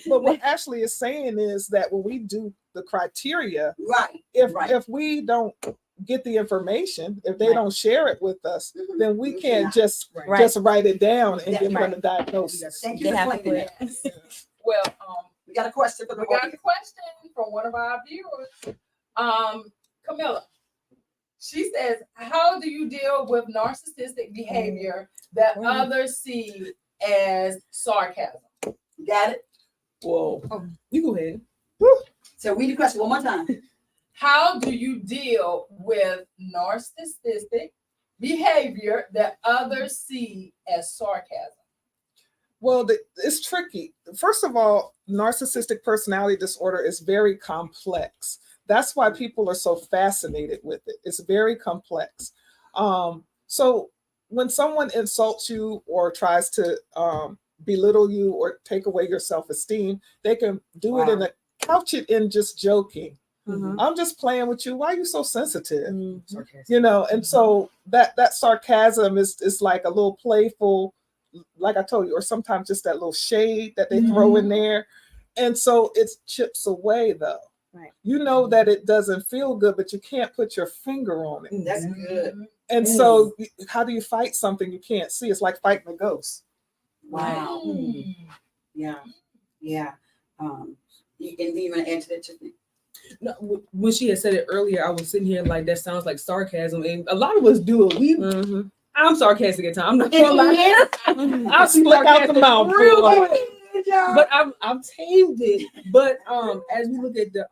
But what Ashley is saying is that when we do the criteria, Right. if Right. if we don't get the information, if they Right. don't share it with us, Mhm. then we We can't cannot. just Right. Right. just write it down and That's give them right. a diagnosis. Thank They you for have to explaining put that. Yes. Well, We got a question for the we got a audience. question from one of our viewers. Camilla. She says, how do you deal with narcissistic behavior that others see as sarcasm? Got it? Whoa. You go ahead. So read the question one more time. How do you deal with narcissistic behavior that others see as sarcasm? Well, it's tricky. First of all, narcissistic personality disorder is very complex. That's why people are so fascinated with it. It's very complex. So when someone insults you or tries to belittle you or take away your self-esteem, they can do it in a couch it in just joking. I'm just playing with you. Why are you so sensitive? You know, and so that sarcasm is like a little playful, like I told you, or sometimes just that little shade that they throw in there. And so it chips away though. Right. You know that it doesn't feel good, but you can't put your finger on it. That's good. And so how do you fight something you can't see? It's like fighting a ghost. Wow. Yeah. Yeah. And do you want to add to that, Tiffany? No, when she had said it earlier, I was sitting here like that sounds like sarcasm, and a lot of us do it. I'm sarcastic at times. I'm not gonna lie. I'll be Split out the sarcastic mouth, real boy. quick. But I've tamed it. But as we look at the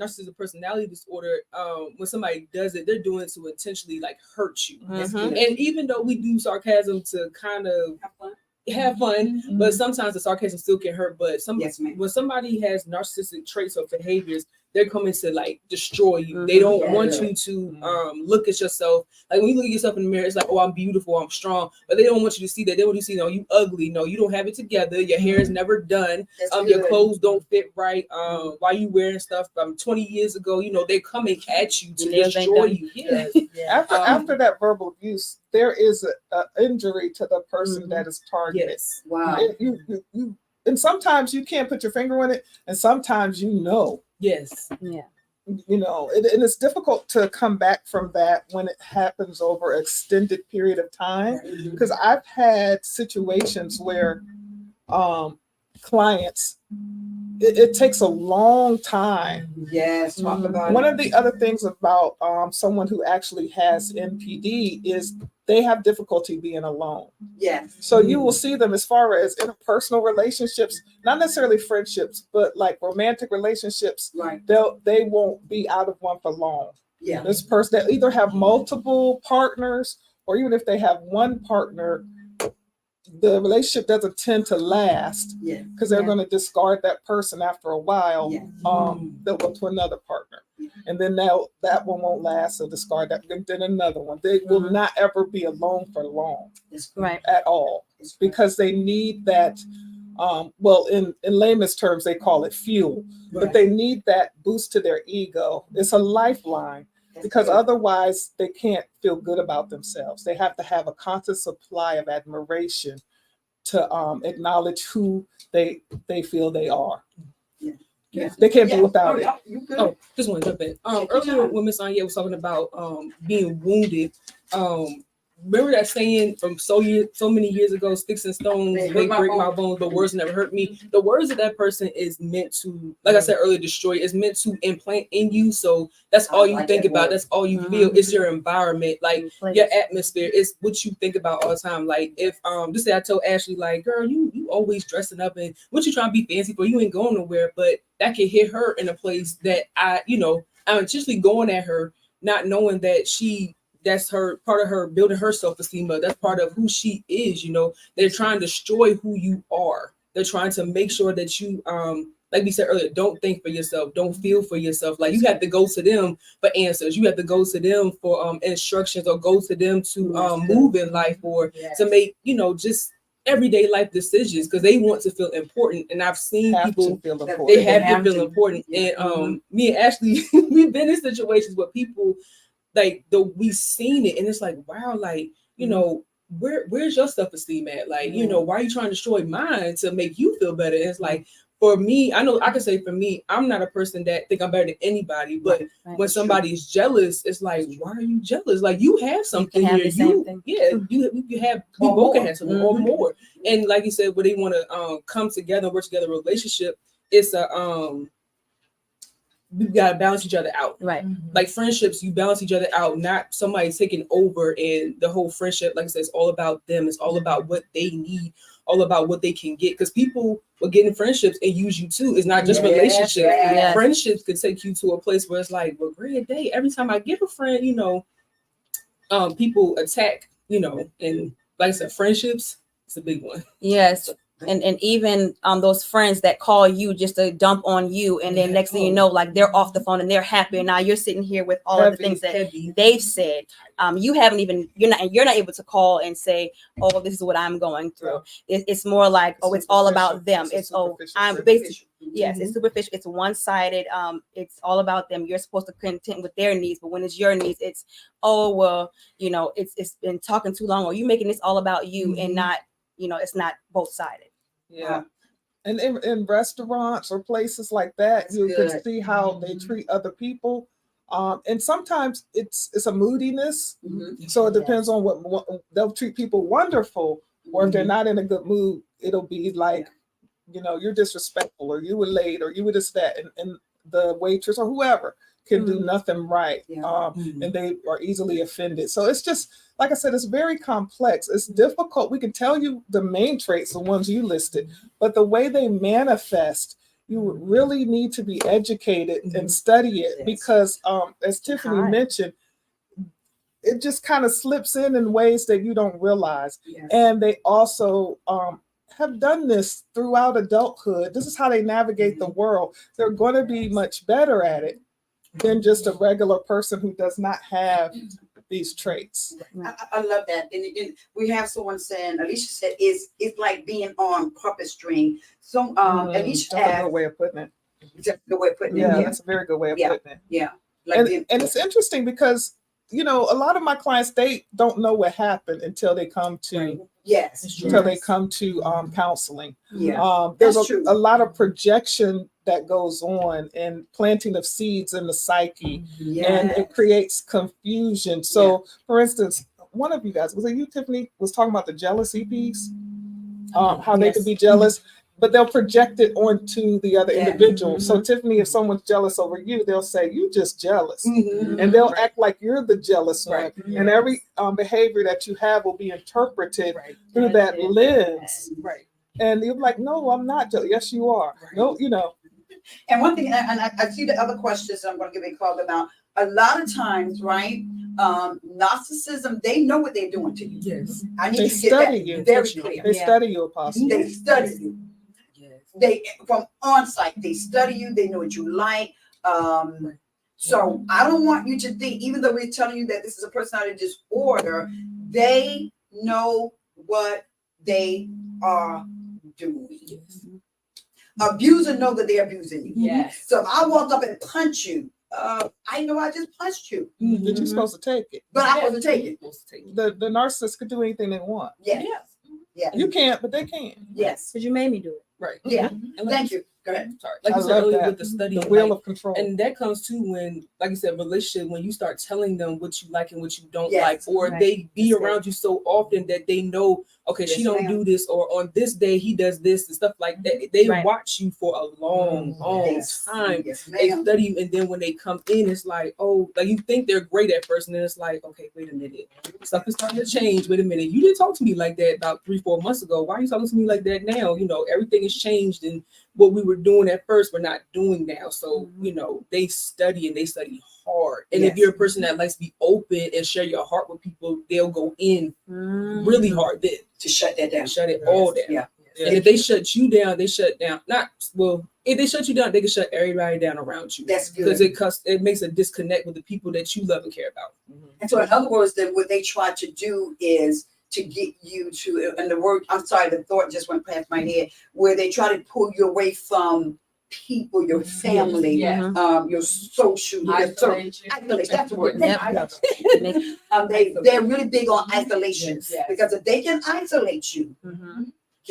narcissistic personality disorder, when somebody does it, they're doing it to intentionally like hurt you. And even though we do sarcasm to kind of have fun, but sometimes the sarcasm still can hurt. But when somebody has narcissistic traits or behaviors, they're coming to like destroy you. They don't want you to look at yourself. Like when you look at yourself in the mirror, it's like, oh, I'm beautiful, I'm strong. But they don't want you to see that. They want you to see, no, you ugly. No, you don't have it together. Your hair is never done. Your clothes don't fit right. Why you wearing stuff from 20 years ago? You know, they're coming at you to destroy you. Yes. After that verbal abuse, there is an injury to the person that is targeted. Yes. Wow. And sometimes you can't put your finger on it, and sometimes you know. Yes. Yeah. You know, and it's difficult to come back from that when it happens over an extended period of time. Because I've had situations where clients, it takes a long time. Yes. Talk about One it. of the other things about someone who actually has NPD is they have difficulty being alone. Yes. So you will see them as far as interpersonal relationships, not necessarily friendships, but like romantic relationships. Right. They won't be out of one for long. Yeah. This person, they either have multiple partners, or even if they have one partner, the relationship doesn't tend to last Yeah. because they're going to discard that person after a while. Yeah. They'll go to another partner. And then that one won't last, so discard that, and then another one. They will not ever be alone for long Right. at all, because they need that. Well, in layman's terms, they call it fuel, but they need that boost to their ego. It's a lifeline, because otherwise they can't feel good about themselves. They have to have a constant supply of admiration to acknowledge who they feel they are. Yeah. They can't be without it. You good? Oh, just want to jump in. Earlier when Miss Anya was talking about being wounded, remember that saying from so many years ago, sticks and stones They may hurt my break my bones. bones, but words never hurt me. The words of that person is meant to, like I said earlier, destroy. It's meant to implant in you. So that's all you like think that about. word. That's all you feel. It's your environment, like Place. your atmosphere. It's what you think about all the time. Like if just say I told Ashley, like, girl, you always dressing up, and what you trying to be fancy for? You ain't going nowhere. But that can hit her in a place that I'm intentionally going at her, not knowing that that's her part of her building her self-esteem, but that's part of who she is. They're trying to destroy who you are. They're trying to make sure that you like we said earlier, don't think for yourself, don't feel for yourself. Like you have to go to them for answers, you have to go to them for instructions, or go to them to move in life, or to make just everyday life decisions, because they want to feel important. And I've seen people feel important. they have to to. feel important. And me and Ashley, we've been in situations where people like we've seen it, and it's like, wow, like where's your self-esteem at? Like, why are you trying to destroy mine to make you feel better? And it's like, for me, I know I can say for me, I'm not a person that think I'm better than anybody, but when somebody's jealous, it's like, why are you jealous? Like you have something have here. the same thing. You have, we both can have something or more. And like you said, when they want to come together, work together, relationship, it's we gotta balance each other out. Right. Like friendships, you balance each other out, not somebody taking over. And the whole friendship, like I said, it's all about them. It's all about what they need, all about what they can get. Because people will get in friendships and use you too. It's not just relationships. yes. Friendships could take you to a place where it's like, well, great day. Every time I get a friend, people attack, and like I said, friendships, it's a big one. Yes. And even those friends that call you just to dump on you, and then next thing you know, like they're off the phone and they're happy, and now you're sitting here with all of the things that Heavy. they've said. You haven't even you're not able to call and say, oh, this is what I'm going through. It's more like, oh, it's all about them. It's I'm basically yes, it's superficial. It's one-sided. It's all about them. You're supposed to contend with their needs, but when it's your needs, it's oh well, it's been talking too long, or you making this all about you and not. It's not both-sided. Yeah. And in restaurants or places like that, That's you good. can see how they treat other people. And sometimes it's a moodiness. Mhm. So it depends on what they'll treat people wonderful, or if they're not in a good mood, it'll be like, you're disrespectful, or you were late, or you were this, that, and the waitress or whoever can do nothing right. Yeah. And they are easily offended. So it's just, like I said, it's very complex. It's difficult. We can tell you the main traits, the ones you listed, but the way they manifest, you would really need to be educated and study it, Yes. because as Tiffany hard. mentioned, it just kind of slips in ways that you don't realize. Yes. And they also have done this throughout adulthood. This is how they navigate the world. They're going to be much better at it than just a regular person who does not have these traits. I love that. And we have someone saying, Alicia said, it's like being on puppet string. So Alicia That's a asked, good way of putting it. just the way of putting Yeah, it. that's a very good way of Yeah. putting it. Yeah. Like And, being- and it's interesting because, a lot of my clients, they don't know what happened until they come to yes. until they come to counseling. Yeah. There's That's true. a lot of projection that goes on and planting of seeds in the psyche, and it creates confusion. So, for instance, one of you guys, was it you, Tiffany, was talking about the jealousy piece, how they Yes. could be jealous, but they'll project it onto the other Yeah. individual. So, Tiffany, if someone's jealous over you, they'll say, "You just jealous," Mhm. and they'll act like you're the jealous Right. one. And every behavior that you have will be interpreted Right. through that lens. Right. And you're like, "No, I'm not jealous." Yes, you are. Right. No, And one thing, and I see the other questions I'm going to give a call about. A lot of times, right? Narcissism, they know what they're doing to you. Yes. I need They you to get study that you. very clear. they Yeah. study you, Apostle. They study you. Yes. They from on site, they study you, they know what you like. So I don't want you to think, even though we're telling you that this is a personality disorder, they know what they are doing. Yes. Abuser know that they're abusing you. Yes. So if I walk up and punch you, I know I just punched you, That you're supposed to take it. but I'm supposed to take it. Supposed to take it. The narcissist could do anything they want. Yes, Yes. You can't, but they can. yes, Because you made me do it. Right. yeah. And like Thank you. Go ahead. Sorry. Like I you said love earlier that. with the study, The wheel like, of control. and that comes too when, like you said, relationship, when you start telling them what you like and what you don't Yes. like, or Right. they be That's around you so often that they know, okay, Yes, she don't ma'am. do this, or on this day he does this and stuff like that. They Right. watch you for a long, long Yes. time. Yes, They ma'am. study you, and then when they come in, it's like, oh, like you think they're great at first, and then it's like, okay, wait a minute, stuff is starting to change. Wait a minute, you didn't talk to me like that about 3-4 months ago. Why are you talking to me like that now? Everything has changed, and what we were doing at first, we're not doing now. So they study, and they study hard. And if Yes. you're a person that likes to be open and share your heart with people, they'll go in Mm-hmm. really hard then, To shut that down. shut it all down. Yeah. And if they shut you down, they shut down. If they shut you down, they can shut everybody down around you. That's Because good. it makes a disconnect with the people that you love and care about. And so, in other words, then what they try to do is to get you to, and the word, I'm sorry, the thought just went past my head, where they try to pull you away from people, your family, Yes. your social, your circle. Isolate you. Isolate, that's the word. Yep. They're really big on isolation, Yes. because if they can isolate you, Mm-hmm.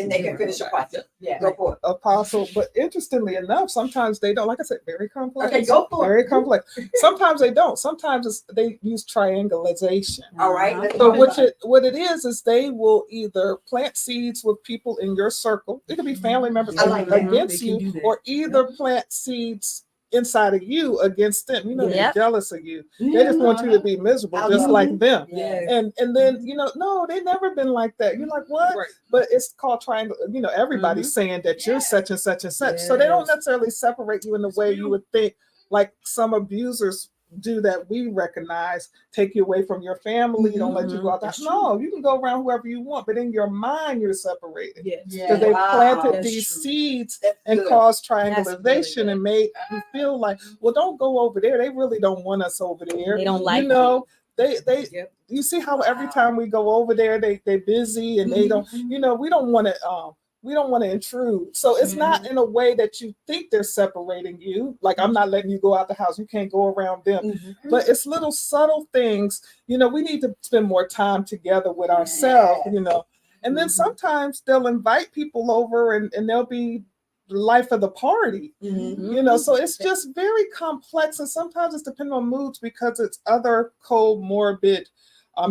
they can finish the process. Yeah. Go for it. Apostle, but interestingly enough, sometimes they don't. Like I said, very complex. Okay, go for Very it. complex. Sometimes they don't. Sometimes they use triangulation. All right. let's So talk about it. what it is they will either plant seeds with people in your circle. It could be family members I like that. against They can you, do that. or either plant seeds inside of you against them. They're Yep. jealous of you. They just want you to be miserable, I just love like them. Yeah. And then no, they never been like that. You're like, what? Right. But it's called triangle. Everybody's saying that you're such and such and such. So they don't Yes. necessarily separate you in the way you would think, like some abusers do that we recognize take you away from your family, don't let you go out. That's No, you can go around whoever you want, but in your mind you're separated. Yes. Because they Wow. planted That's these true. seeds That's and good. caused really triangulation good. and made you feel like, well, don't go over there. They really don't want us over there. They don't like you know, they Yep. you see how every Wow. time we go over there, they're busy and they don't, you know, we don't want to intrude. So it's not in a way that you think they're separating you. Like, I'm not letting you go out the house. You can't go around them. Mhm. But it's little subtle things, you know, we need to spend more time together with ourselves, you know. And then sometimes they'll invite people over and they'll be the life of the party, you know. So it's just very complex. And sometimes it's depending on moods because it's other comorbid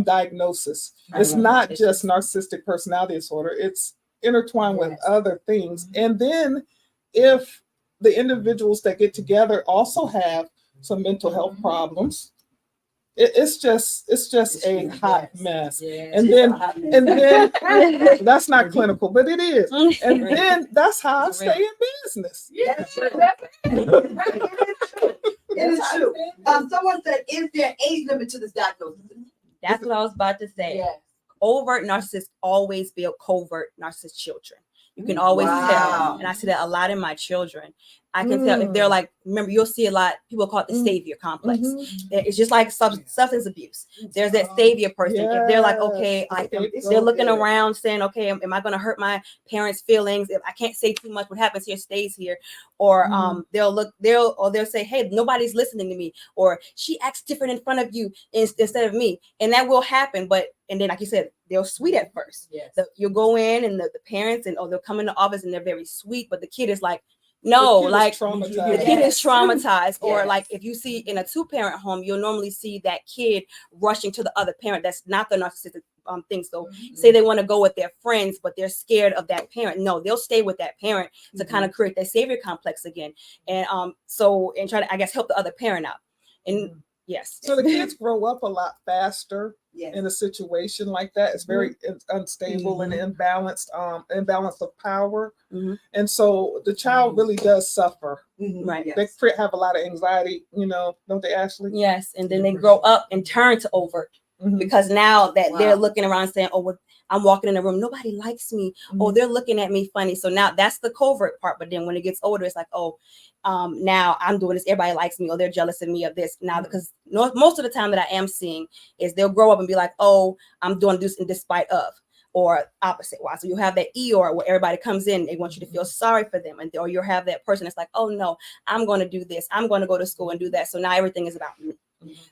diagnosis. It's not It's just narcissistic personality disorder. It's intertwined with Yes. other things. And then if the individuals that get together also have some mental health problems, it's just a hot mess. And then that's not clinical, but it is. And then that's how I stay in business. Yes. It is true. Someone said, is there age limit to this diagnosis? That's what I was about to say. Yes. Overt narcissists always build covert narcissist children. You can always Wow. tell. And I see that a lot in my children. I can tell if they're like, remember, you'll see a lot, people call it the savior complex. It's just like substance abuse. There's that savior person. If they're like, okay, like they're looking around saying, okay, am I going to hurt my parents' feelings? If I can't say too much, what happens here stays here. Or they'll say, hey, nobody's listening to me. Or she acts different in front of you instead of me. And that will happen. And then, like you said, they're sweet at first. Yes. You'll go in and the parents they'll come in the office and they're very sweet, but the kid is like, no, like the kid is traumatized. Or Yes. like if you see in a 2-parent home, you'll normally see that kid rushing to the other parent. That's not the narcissistic thing. So say they want to go with their friends, but they're scared of that parent. No, they'll stay with that parent to kind of create that savior complex again. And and try to, I guess, help the other parent out. And yes. So the kids grow up a lot faster Yes. in a situation like that. It's very unstable and imbalanced of power. And so the child really does suffer. Right. Yes. They have a lot of anxiety, you know, don't they, Ashley? Yes. And then they grow up and turn to overt. Because now that they're looking around saying, oh, well, I'm walking in the room, nobody likes me. Oh, they're looking at me funny. So now that's the covert part. But then when it gets older, it's like, oh, now I'm doing this. Everybody likes me, or they're jealous of me of this. Now, because most of the time that I am seeing is they'll grow up and be like, oh, I'm doing this in despite of, or opposite wise. So you have that Eeyore where everybody comes in, they want you to feel sorry for them. And or you'll have that person that's like, oh no, I'm going to do this. I'm going to go to school and do that. So now everything is about me.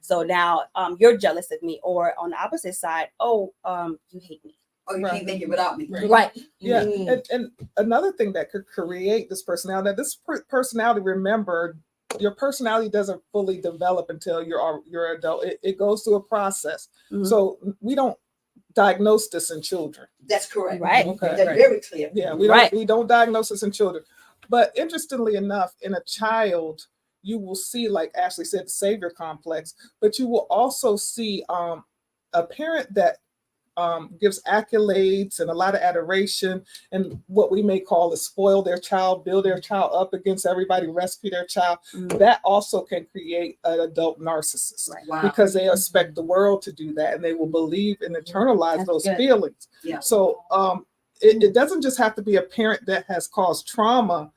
So now you're jealous of me. Or on the opposite side, oh, you hate me. Oh, you can't make it without me. Right. Yeah. And another thing that could create this personality, now this personality, remember, your personality doesn't fully develop until you're adult. It goes through a process. So we don't diagnose this in children. That's correct. Right. Okay. That's very clear. Yeah, we don't diagnose this in children. But interestingly enough, in a child, you will see, like Ashley said, the savior complex, but you will also see a parent that gives accolades and a lot of adoration, and what we may call is spoil their child, build their child up against everybody, rescue their child. That also can create an adult narcissist. Wow. Because they expect the world to do that, and they will believe and internalize That's those good. feelings. Yeah. So it doesn't just have to be a parent that has caused trauma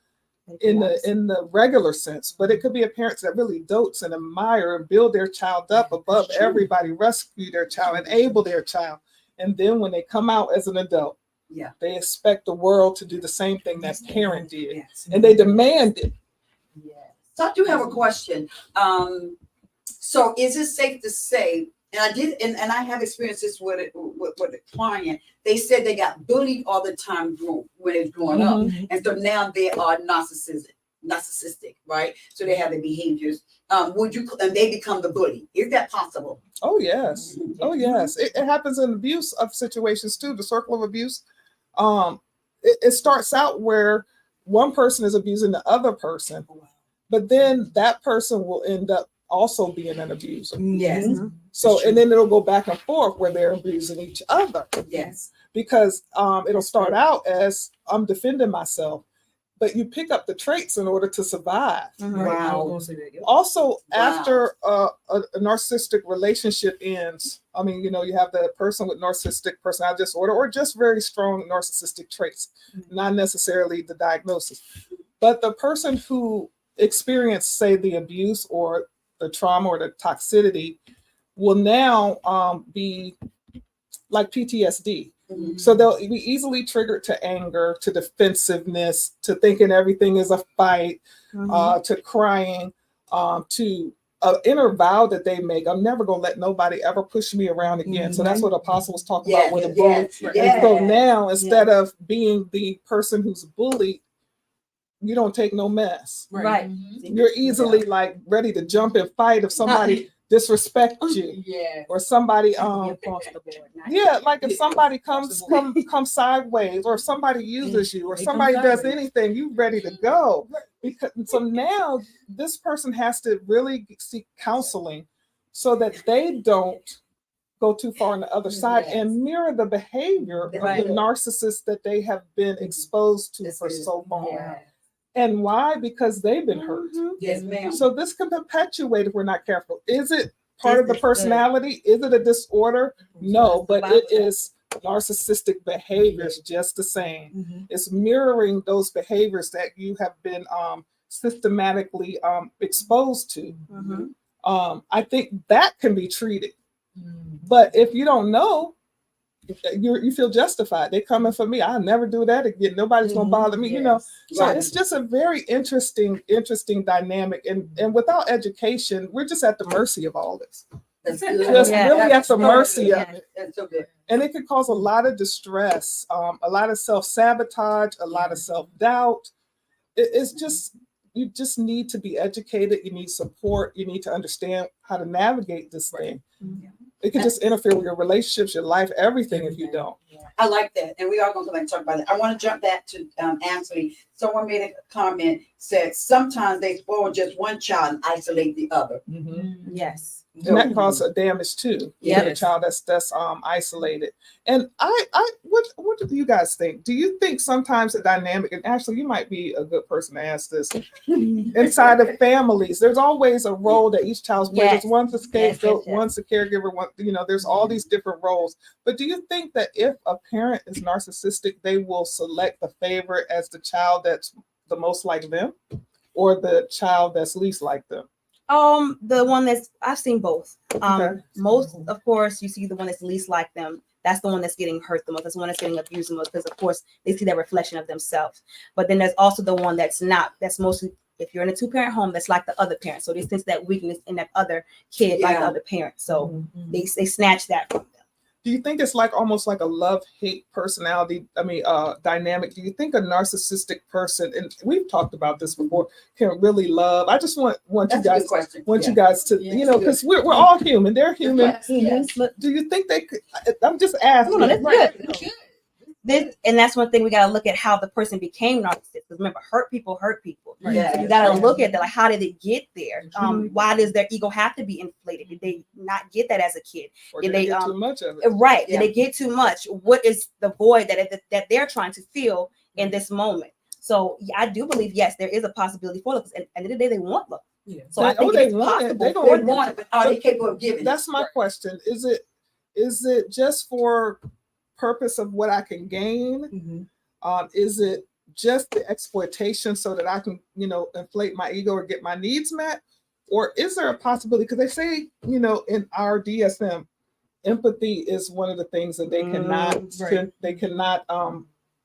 in the regular sense, but it could be a parent that really dotes and admire and build their child up above everybody, rescue their child, enable their child. And then when they come out as an adult, they expect the world to do the same thing that parent did. Yes. And they demand it. So I do have a question. So is it safe to say, and I did, and I have experienced this with a client, they said they got bullied all the time when they was growing up. And so now they are narcissistic, right? So they have the behaviors. And they become the bully. Is that possible? Oh, yes. Oh, yes. It happens in abuse of situations too. The circle of abuse. It starts out where one person is abusing the other person, but then that person will end up also being an abuser. Yes. So, and then it'll go back and forth where they're abusing each other. Yes. Because it'll start out as I'm defending myself. but you pick up the traits in order to survive. Mhm. Right. I Wow. was gonna say that. Yep. Also, Wow. after a narcissistic relationship ends, I mean, you know, you have the person with narcissistic personality disorder or just very strong narcissistic traits, not necessarily the diagnosis. But the person who experienced, say, the abuse or the trauma or the toxicity will now be like PTSD. Mhm. So they'll be easily triggered to anger, to defensiveness, to thinking everything is a fight, Mhm. to crying, to an inner vow that they make. I'm never going to let nobody ever push me around again. So that's what Apostle was talking about with a bully. Yes, Right. And so yes. now, instead of being the person who's bullied, you don't take no mess. Right. You're easily like ready to jump and fight if somebody disrespects you Yes. or somebody Be across the board, not- yeah, like if Yeah. somebody comes sideways, or if somebody uses you, or They somebody come does sideways. anything, you ready to go. Because so now this person has to really seek counseling so that they don't go too far on the other side Yes. and mirror the behavior Right. of the narcissist that they have been exposed to That's for good. so long. Yes. And why? Because they've been hurt. Mhm. Yes, ma'am. So this can perpetuate if we're not careful. Is it part Is of the this good? personality? Is it a disorder? No, but it Survival. is narcissistic behaviors just the same. Mhm. It's mirroring those behaviors that you have been systematically exposed to. Mhm. I think that can be treated. Mm. But if you don't know, you feel justified. They're coming for me. I'll never do that again. Nobody's gonna Mhm. bother me. You know, Yes. so Right. it's just a very interesting dynamic. And without education, we're just at the mercy of all this. That's good. Just Yeah. really at the That's mercy so of good. it. That's so good. And it can cause a lot of distress, a lot of self-sabotage, a lot of self-doubt. It's just, you just need to be educated. You need support. You need to understand how to navigate this thing. Mhm. It can just interfere with your relationships, your life, everything if you don't. I like that, and we are going to come back and talk about it. I want to jump back to Ashley. Someone made a comment, said sometimes they spoil just one child and isolate the other. Yes. And that causes a damage too. Yeah. The child that's isolated. And what do you guys think? Do you think sometimes the dynamic, and Ashley, you might be a good person to ask this, inside of families, there's always a role that each child plays. Yes. There's one's a scapegoat, yes. one's a caregiver, one, you know, there's all these different roles. But do you think that if a parent is narcissistic, they will select the favorite as the child that's the most like them, or the child that's least like them? The one that's I've seen both. Okay. Most, of course, you see the one that's least like them. That's the one that's getting hurt the most. That's the one that's getting abused the most because, of course, they see that reflection of themselves. But then there's also the one that's not. That's mostly if you're in a two-parent home, that's like the other parent. So they sense that weakness in that other kid, like the Yeah. other parent. So they snatch that from them. Do you think it's like almost like a love-hate personality? I mean, dynamic. Do you think a narcissistic person, and we've talked about this before, can really love? I just want you That's a guys good question. you guys to, Yeah, you know, because we're all human. They're human. Yes, yes. But Do you think they could? I'm just asking. no, that's Right. good. And that's one thing we gotta look at how the person became narcissistic. Because remember, hurt people hurt people. Yeah. So you gotta look at that. Like, how did it get there? Mhm. Why does their ego have to be inflated? Did they not get that as a kid? Or Did did they they, get too much of it? Right. Yeah. Did they get too much? What is the void that they're trying to fill in this moment? So yeah, I do believe, yes, there is a possibility for love. Because at the end of the day, they want love. Yeah. So I think they it's want it. possible. They for They don't them. want it, but are they capable of giving it? That's my question. Is it just for purpose of what I can gain? Mhm. Is it just the exploitation so that I can, you know, inflate my ego or get my needs met? Or is there a possibility? Because they say, you know, in our DSM, empathy is one of the things that they cannot right. they cannot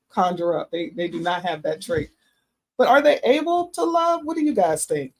conjure up. They do not have that trait. But are they able to love? What do you guys think?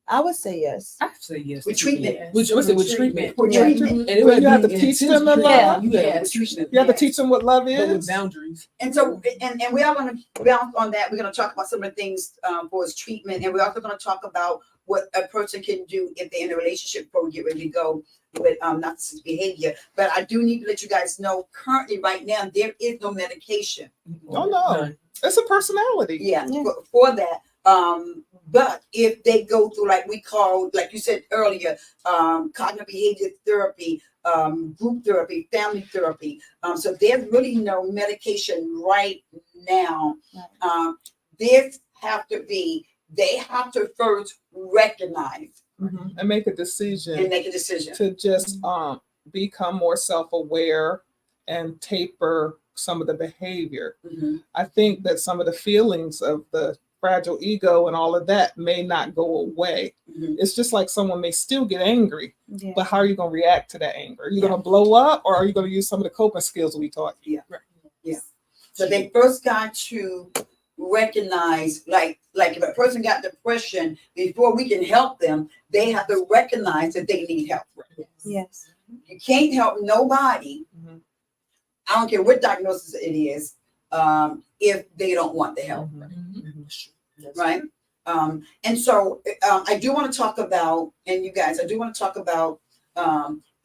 I would say yes. I say yes. With treatment. With, I say with treatment. For Yeah. treatment. And it But would you have be to teach intense them to treatment. love? You have Yeah. to teach them. You have to Yes. teach them what love But with is. boundaries. And so, and we are going to bounce on that. We're going to talk about some of the things for his treatment, and we're also going to talk about what a person can do if they're in a relationship before we get ready to go with narcissistic behavior. But I do need to let you guys know, currently, right now, there is no medication. Oh, no. None. It's a personality. Yeah, Yeah. for that. But if they go through, like we call, like you said earlier, cognitive behavior therapy, group therapy, family therapy. So there's really no medication right now. Right. They have to first recognize And make a decision and make a decision. to just become more self-aware and taper some of the behavior. Mhm. I think that some of the feelings of the fragile ego and all of that may not go away. Mhm. It's just like someone may still get angry, Yeah. but how are you going to react to that anger? Are you Yeah. going to blow up, or are you going to use some of the coping skills we taught you? So they first got to recognize, like if a person got depression, before we can help them, they have to recognize that they need help. Yes. You can't help nobody. Mhm. I don't care what diagnosis it is, if they don't want the help, right? And so I do want to talk about, and you guys, I do want to talk about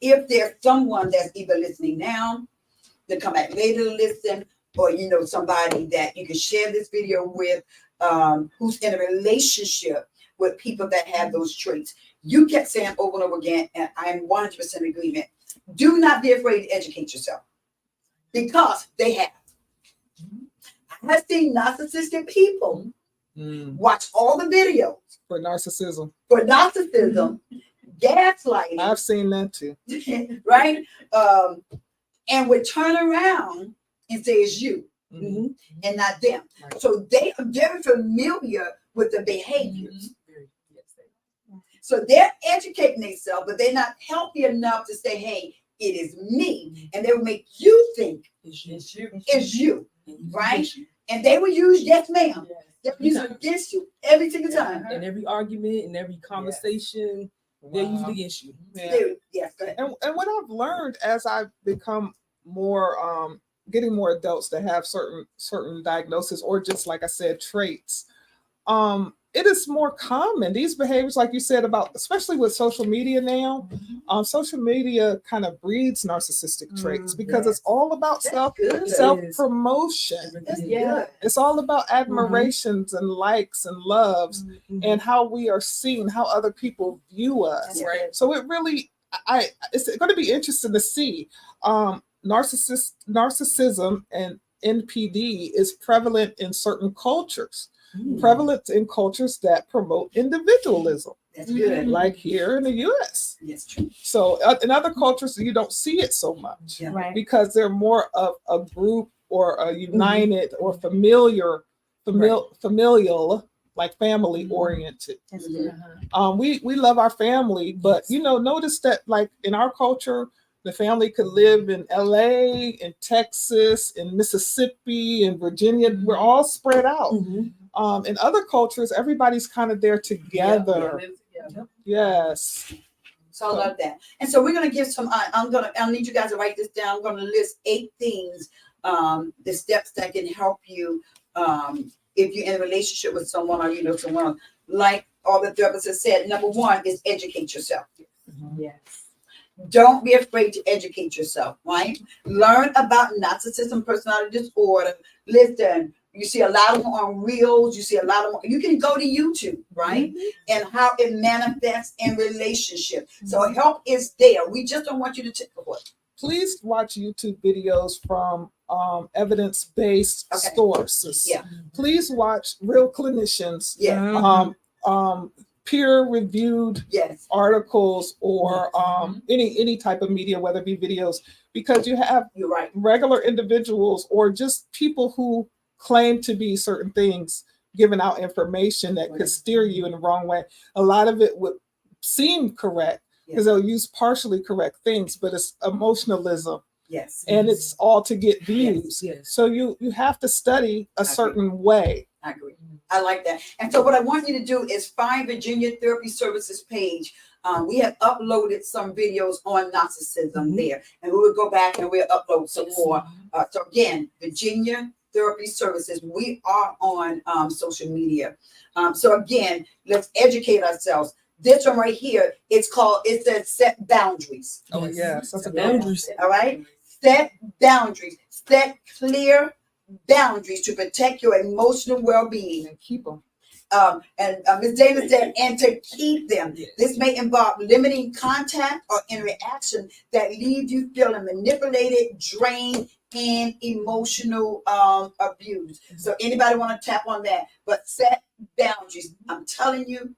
if there's someone that's either listening now, to come back later to listen, or somebody that you can share this video with, who's in a relationship with people that have those traits. You kept saying over and over again, and I'm 100% in agreement. Do not be afraid to educate yourself, because they have. I have seen narcissistic people watch all the videos For narcissism. for narcissism, gaslighting, I've seen that too. right? And would turn around and say it's you Mhm. and not them. Right. So they are very familiar with the behaviors. So they're educating themselves, but they're not healthy enough to say, hey, it is me. And they will make you think it's you, right? And they will use yes, ma'am. They will use it against you every single time. In every argument, in every conversation, they're Wow. usually against you. Yeah. Dude, yes, go ahead. And what I've learned as I've become more getting more adults that have certain diagnoses, or just like I said, traits, it is more common. These behaviors, like you said, about especially with social media now, social media kind of breeds narcissistic traits because it's all about That's good. self promotion. That's Yeah. good. It's all about admirations and likes and loves and how we are seen, how other people view us. That's Right. good. So it really, it's going to be interesting to see. Narcissism and NPD is prevalent in certain cultures, prevalent in cultures that promote individualism, That's good. like here in the U.S. Yes, true. So in other cultures, you don't see it so much Yeah. Right. because they're more of a group or a united or familial, like family oriented. That's Mhm. good. We love our family, but notice that like in our culture, the family could live in LA, in Texas, in Mississippi, in Virginia. We're all spread out. In other cultures, everybody's kind of there together. Yes. So I love that. And so we're gonna give some. I'll need you guys to write this down. I'm gonna list 8 things, the steps that can help you if you're in a relationship with someone, or someone like all the therapists have said. Number 1 is educate yourself. Yes. Don't be afraid to educate yourself, right? Learn about narcissism, personality disorder. Listen, you see a lot of them on Reels. You see a lot of them. You can go to YouTube, right? And how it manifests in relationship. So help is there. We just don't want you to take the foot. Please watch YouTube videos from evidence-based Okay. sources. Yeah. Please watch real clinicians, Yeah. peer-reviewed Yes. articles, or any type of media, whether it be videos, because you have You're right. regular individuals or just people who claim to be certain things giving out information that could steer you in the wrong way. A lot of it would seem correct because they'll use partially correct things, but it's emotionalism Yes. and it's all to get views. Yes. So you have to study a certain way. I agree. I like that. And so what I want you to do is find Virginia Therapy Services page. We have uploaded some videos on narcissism there, and we will go back and we'll upload some more. So again, Virginia Therapy Services. We are on social media. So again, let's educate ourselves. This one right here, it says set boundaries. Oh yes, that's a good Boundaries. All right? Set boundaries. Set clear boundaries to protect your emotional well-being. and keep them. And Ms. Dana said, and to keep them. This may involve limiting contact or interaction that leave you feeling manipulated, drained, and emotional abuse. So anybody want to tap on that? But set boundaries. I'm telling you,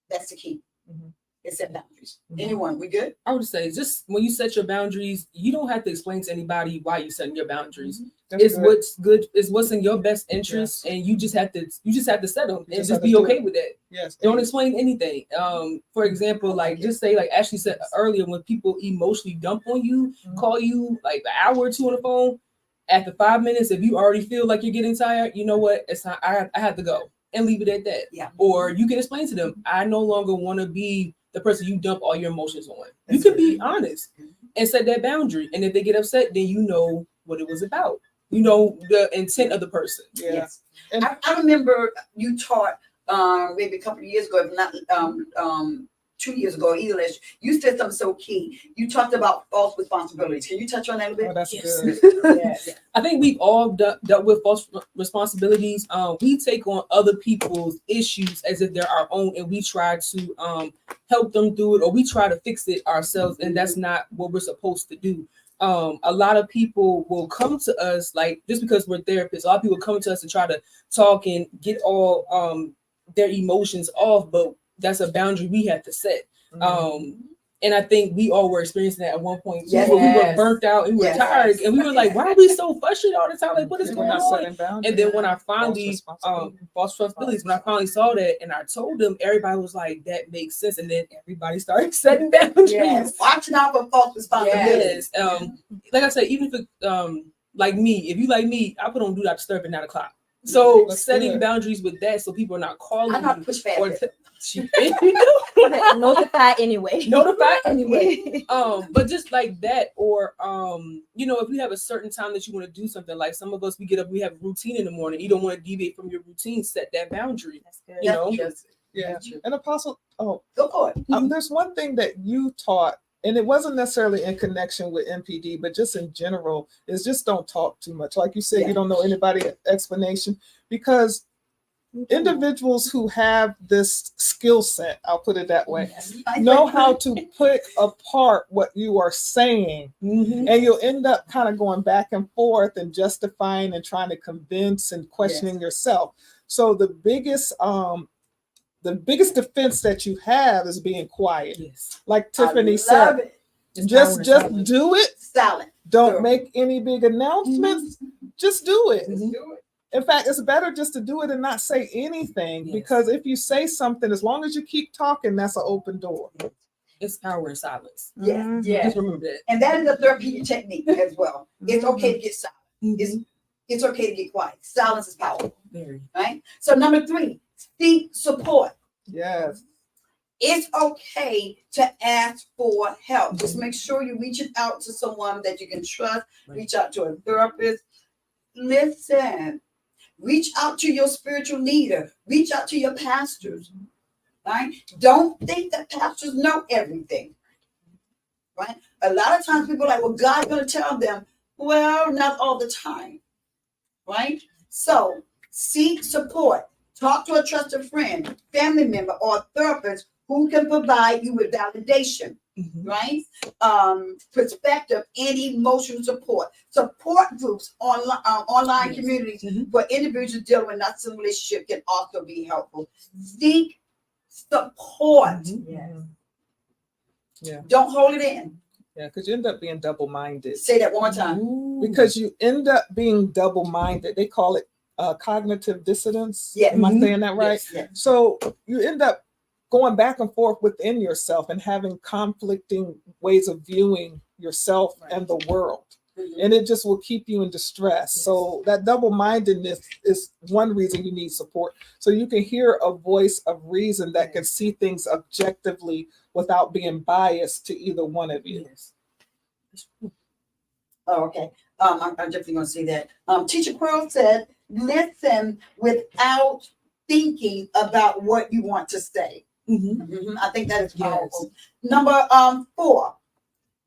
that's the key. Mhm. It's set boundaries. Mhm. Anyone, we good? I would say just when you set your boundaries, you don't have to explain to anybody why you're setting your boundaries. That's It's good. what's good, is what's in your best interest, and you just have to set them and just just have to be do okay it. with that. Yes. Don't explain anything. For example, like just say, like Ashley said earlier, when people emotionally dump on you, Mhm. call you like an hour or two on the phone, after 5 minutes, if you already feel like you're getting tired, you know what? It's not. I have to go and leave it at that. Yeah. Or you can explain to them, I no longer want to be the person you dump all your emotions on. You That's can good. be honest and set that boundary. And if they get upset, then you know what it was about. You know the intent of the person. Yeah. Yes. And- I remember you taught maybe a couple of years ago, if not 2 years ago, either last. You said something so key. You talked about false responsibilities. Can you touch on that a Oh, bit? that's Yes. good. Yes. I think we've all dealt with false responsibilities. We take on other people's issues as if they're our own, and we try to help them through it, or we try to fix it ourselves, and that's not what we're supposed to do. A lot of people will come to us, like, just because we're therapists, a lot of people come to us and try to talk and get all their emotions off, but that's a boundary we have to set. And I think we all were experiencing that at one point too, Yes. where we were Yes. burnt out and we were Yes. tired, and we were like, why are we so frustrated all the time? Like, what is We're going not on? setting boundaries. And then when I finally responsibility. false responsibilities, when I finally saw that and I told them, everybody was like, that makes sense. And then everybody started setting boundaries. Yes. Watching out for false responsibilities. Yes. Like I said, even if like me, if you like me, I put on do not disturb at 9 o'clock. So That's setting good. boundaries with that, so people are not calling I know how to you push past or it. Notify anyway. notify anyway. But just like that, or if you have a certain time that you want to do something, like some of us, we get up, we have a routine in the morning. You don't want to deviate from your routine. Set that boundary. That's good. You know. Yes. Yeah. And Apostle, Go for it. there's one thing that you taught, and it wasn't necessarily in connection with MPD, but just in general, is just don't talk too much. Like you said, Yeah. you don't know anybody's explanation, because individuals who have this skill set, I'll put it that way, know how to pick apart what you are saying, Mm-hmm. and you'll end up kind of going back and forth and justifying and trying to convince and questioning yourself. So the biggest defense that you have is being quiet. Yes. Like I Tiffany love said, it. just do it. Silent. Don't Sure. make any big announcements. Just do it. Mhm. Do it. In fact, it's better just to do it and not say anything, Yes. because if you say something, as long as you keep talking, that's an open door. It's power in silence. Yes. Mhm. Yes. Just remember that. And that is a therapeutic technique as well. It's okay to get silent. It's okay to get quiet. Silence is powerful, Very. right? So number 3, seek support. Yes. It's okay to ask for help. Just make sure you reach out to someone that you can trust. Right. Reach out to a therapist. Listen. Reach out to your spiritual leader. Reach out to your pastors. Right? Don't think that pastors know everything. Right? A lot of times people are like, well, God's going to tell them. Well, not all the time. Right? So seek support. Talk to a trusted friend, family member, or therapist who can provide you with validation, Mhm. right? Perspective and emotional support. Support groups, online Yes. communities Mhm. for individuals dealing with narcissistic relationship can also be helpful. Seek support. Mhm. Yes. Don't hold it in. Yeah, because you end up being double-minded. Say that one more time. Ooh. Because you end up being double-minded. They call it cognitive dissonance. Yeah. Am I Mhm. saying that right? Yes, yes. So you end up going back and forth within yourself and having conflicting ways of viewing yourself and the world. Mhm. And it just will keep you in distress. So that double-mindedness is one reason you need support. So you can hear a voice of reason that can see things objectively without being biased to either one of you. Yes. Oh, okay. I'm definitely going to see that. Teacher Quill said, listen without thinking about what you want to say. Mhm. I think that is Yes. powerful. Number 4,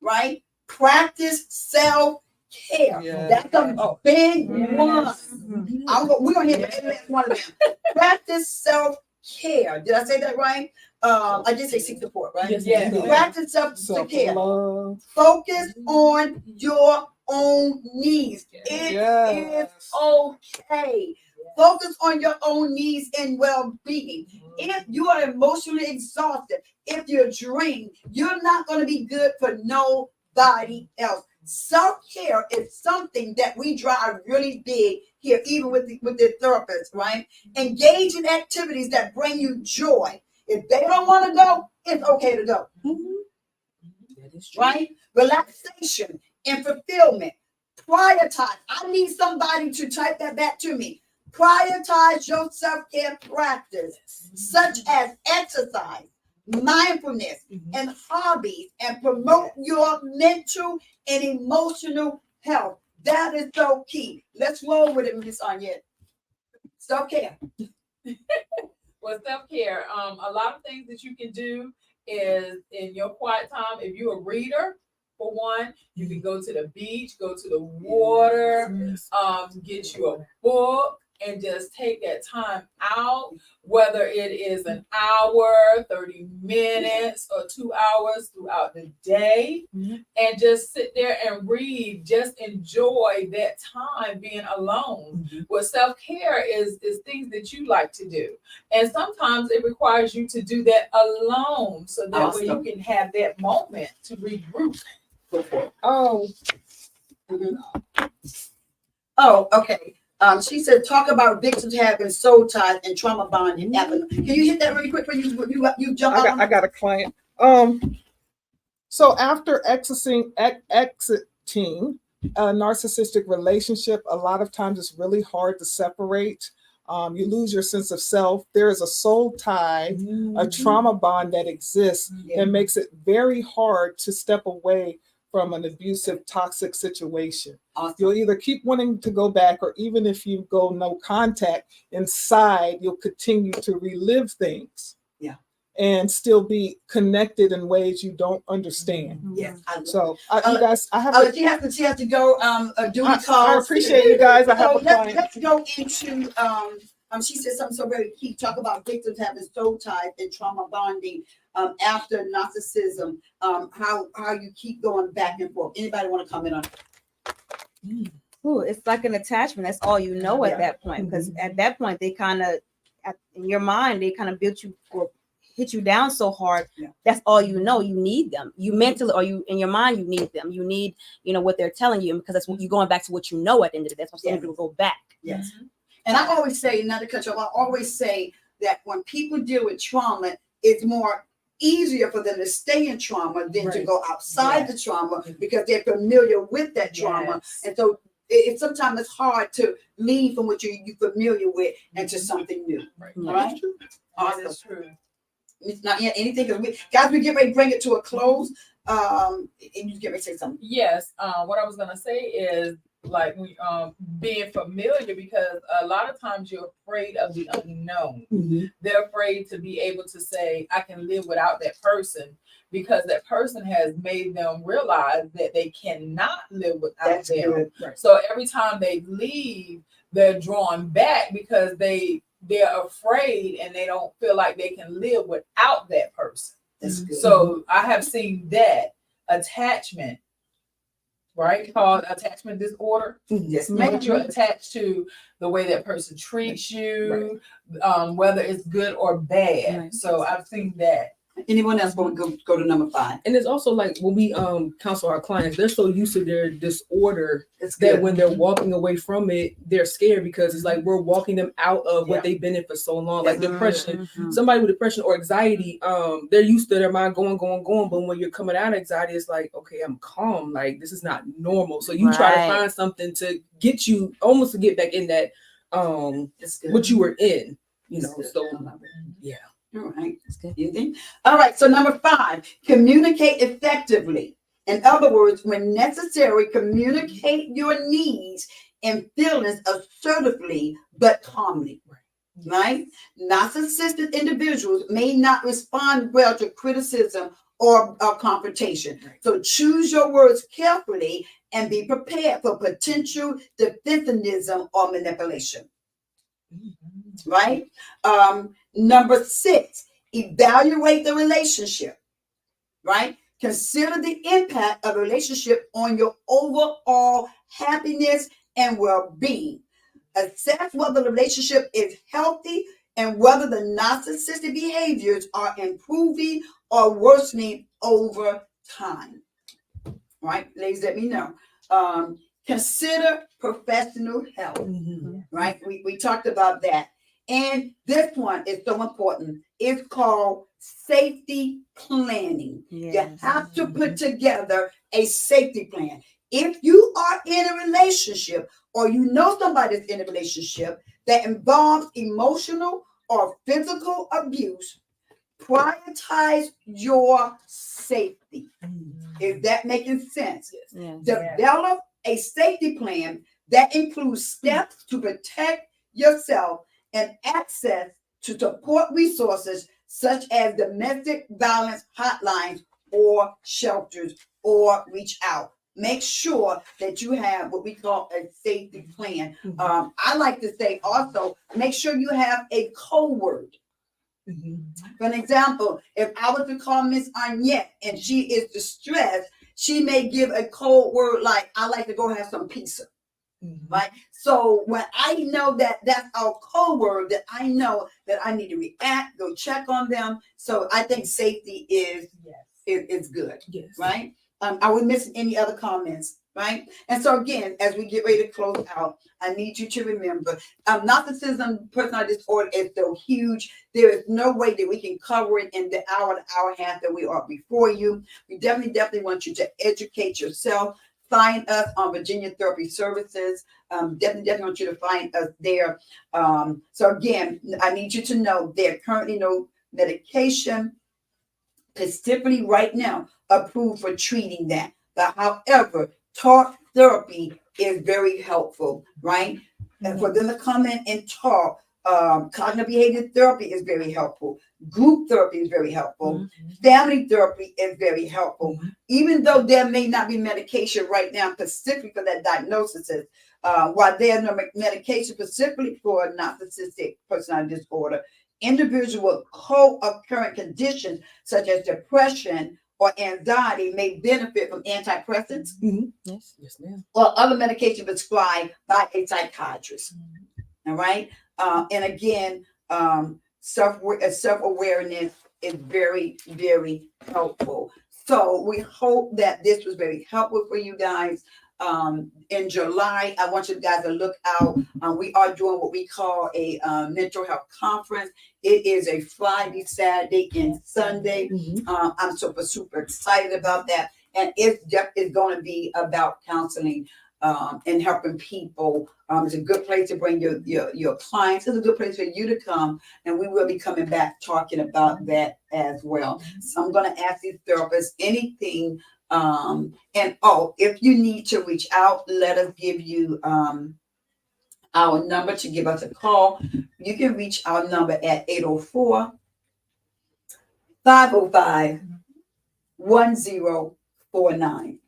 right? Practice self-care. Yeah. That's a big one. Mhm. We're going to hit every last one of them. Practice self-care. Did I say that right? I did say seek support, right? Yes. Yes. Yes. Practice self-care. Self-love. Focus on your own needs. It Yes. is okay. Focus on your own needs and well-being. If you are emotionally exhausted, if you're drained, you're not going to be good for nobody else. Self-care is something that we drive really big here, even with the therapist, right? Engage in activities that bring you joy. If they don't want to go, it's okay to go, That is true. right? Relaxation and fulfillment. Prioritize. I need somebody to type that back to me. Prioritize your self-care practice, such as exercise, mindfulness, and hobbies, and promote your mental and emotional health. That is so key. Let's roll with it, Miss Anya. Self-care. Well, self-care, a lot of things that you can do is in your quiet time. If you're a reader, for one, you can go to the beach, go to the water, get you a book, and just take that time out, whether it is an hour, 30 minutes, or 2 hours throughout the day, and just sit there and read. Just enjoy that time being alone. Well, self-care is things that you like to do. And sometimes it requires you to do that alone, so that way you can have that moment to regroup. Oh, Oh, okay. She said, talk about victims having soul ties and trauma bonding. Can you hit that really quick when you jump I on? got a client. So after exiting a narcissistic relationship, a lot of times it's really hard to separate. You lose your sense of self. There is a soul tie, a trauma bond that exists that makes it very hard to step away from an abusive, toxic situation. Awesome. You'll either keep wanting to go back, or even if you go no contact, inside you'll continue to relive things. Yeah. And still be connected in ways you don't understand. Yes. So you guys, I have. She has to go do the calls. I appreciate you guys. I have a client. Let's go into she said something so very key. Talk about victims having soul ties and trauma bonding after narcissism. How you keep going back and forth. Anybody want to comment on it? Ooh, it's like an attachment. That's all you know at that point. Because at that point, they kind of, in your mind, they kind of built you or hit you down so hard. Yeah. That's all you know. You need them. You mentally, or you in your mind, you need them. You need, what they're telling you, because that's what you're going back to what you know at the end of the day. That's why so many people go back. Yes. And I always say, not to cut you off, I always say that when people deal with trauma, it's more easier for them to stay in trauma than to go outside the trauma, because they're familiar with that trauma. And so sometimes it's hard to leave from what you're familiar with into something new. Right? Awesome. That's true. It's not yet anything, because we get ready to bring it to a close. And you get ready to say something. Yes. What I was gonna say is, like, we being familiar, because a lot of times you're afraid of the unknown. They're afraid to be able to say, I can live without that person, because that person has made them realize that they cannot live without them. Good. Right. So every time they leave, they're drawn back because they're afraid, and they don't feel like they can live without that person. That's good. So I have seen that attachment, right, called attachment disorder. Yes, Make ma'am. you attached to the way that person treats you, whether it's good or bad. Right. So I've seen that. Anyone else want to go to number 5? And it's also like when we counsel our clients, they're so used to their disorder It's that good. when they're walking away from it, they're scared, because it's like we're walking them out of Yeah. what they've been in for so long. Like depression, Mhm. somebody with depression or anxiety, they're used to their mind going. But when you're coming out of anxiety, it's like, okay, I'm calm. Like, this is not normal. So you try to Right. find something to get you almost to get back in that It's good. what you were in, It's good. So I love it. yeah. All right. That's good. Anything? All right. So number 5, communicate effectively. In other words, when necessary, communicate your needs and feelings assertively but calmly. Right? Narcissistic individuals may not respond well to criticism or confrontation. So choose your words carefully and be prepared for potential defensivism or manipulation. Right? Number 6, evaluate the relationship. Right? Consider the impact of a relationship on your overall happiness and well-being. Assess whether the relationship is healthy and whether the narcissistic behaviors are improving or worsening over time. Right, ladies, let me know. Consider professional help. Right, we talked about that. And this one is so important. It's called safety planning. You have to put together a safety plan. If you are in a relationship or you know somebody that's in a relationship that involves emotional or physical abuse, prioritize your safety. Is that making sense? Develop a safety plan that includes steps to protect yourself and access to support resources such as domestic violence hotlines or shelters, or reach out. Make sure that you have what we call a safety plan. I like to say also, make sure you have a code word. For an example, if I was to call Miss Annette and she is distressed, she may give a code word like, I like to go have some pizza. Right? So when I know that that's our code word, that I know that I need to react, go check on them. So I think safety is good. Yes. Right? Are we missing any other comments? Right? And so again, as we get ready to close out, I need you to remember, narcissism, personality disorder is so huge. There is no way that we can cover it in the hour and a half that we are before you. We definitely want you to educate yourself. Find us on Virginia Therapy Services. Definitely want you to find us there. So again, I need you to know there currently no medication specifically right now approved for treating that. But however, talk therapy is very helpful, right? And for them to come in and talk, cognitive behavior therapy is very helpful. Group therapy is very helpful. Family therapy is very helpful. Even though there may not be medication right now specifically for that diagnosis, while there's no medication specifically for narcissistic personality disorder, individuals with co-occurring conditions such as depression or anxiety may benefit from antidepressants Yes, ma'am. or other medication prescribed by a psychiatrist. All right. And again, self-awareness is very, very helpful. So we hope that this was very helpful for you guys. In July, I want you guys to look out. We are doing what we call a mental health conference. It is a Friday, Saturday, and Sunday. I'm super excited about that. And it's going to be about counseling and helping people. It's a good place to bring your clients. It's a good place for you to come. And we will be coming back talking about that as well. So I'm going to ask these therapists anything. And if you need to reach out, let us give you our number to give us a call. You can reach our number at 804-505-1049,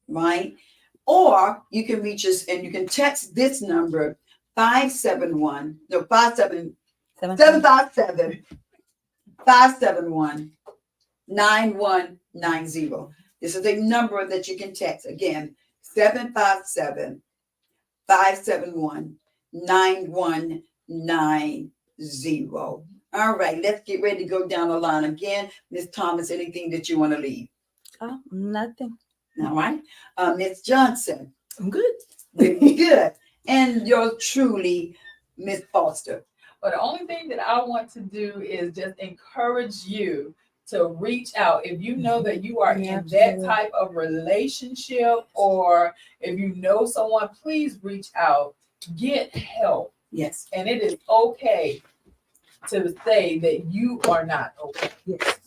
right? Or you can reach us and you can text this number 757-571-9190. This is a number that you can text. Again, 757-571-9190. All right, let's get ready to go down the line again. Ms. Thomas, anything that you want to leave? Oh, nothing. All right. Ms. Johnson. I'm good. Very good. And you're truly Ms. Foster. But the only thing that I want to do is just encourage you to reach out. If you know that you are in that type of relationship, or if you know someone, please reach out, get help. Yes. And it is okay to say that you are not okay. Yes.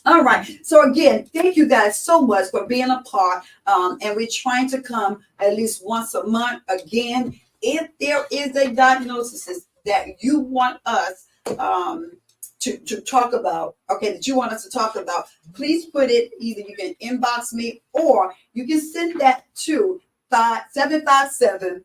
All right. So again, thank you guys so much for being a part. And we're trying to come at least once a month. Again, if there is a diagnosis that you want us to talk about, okay, that you want us to talk about, please put it, either you can inbox me or you can send that to 757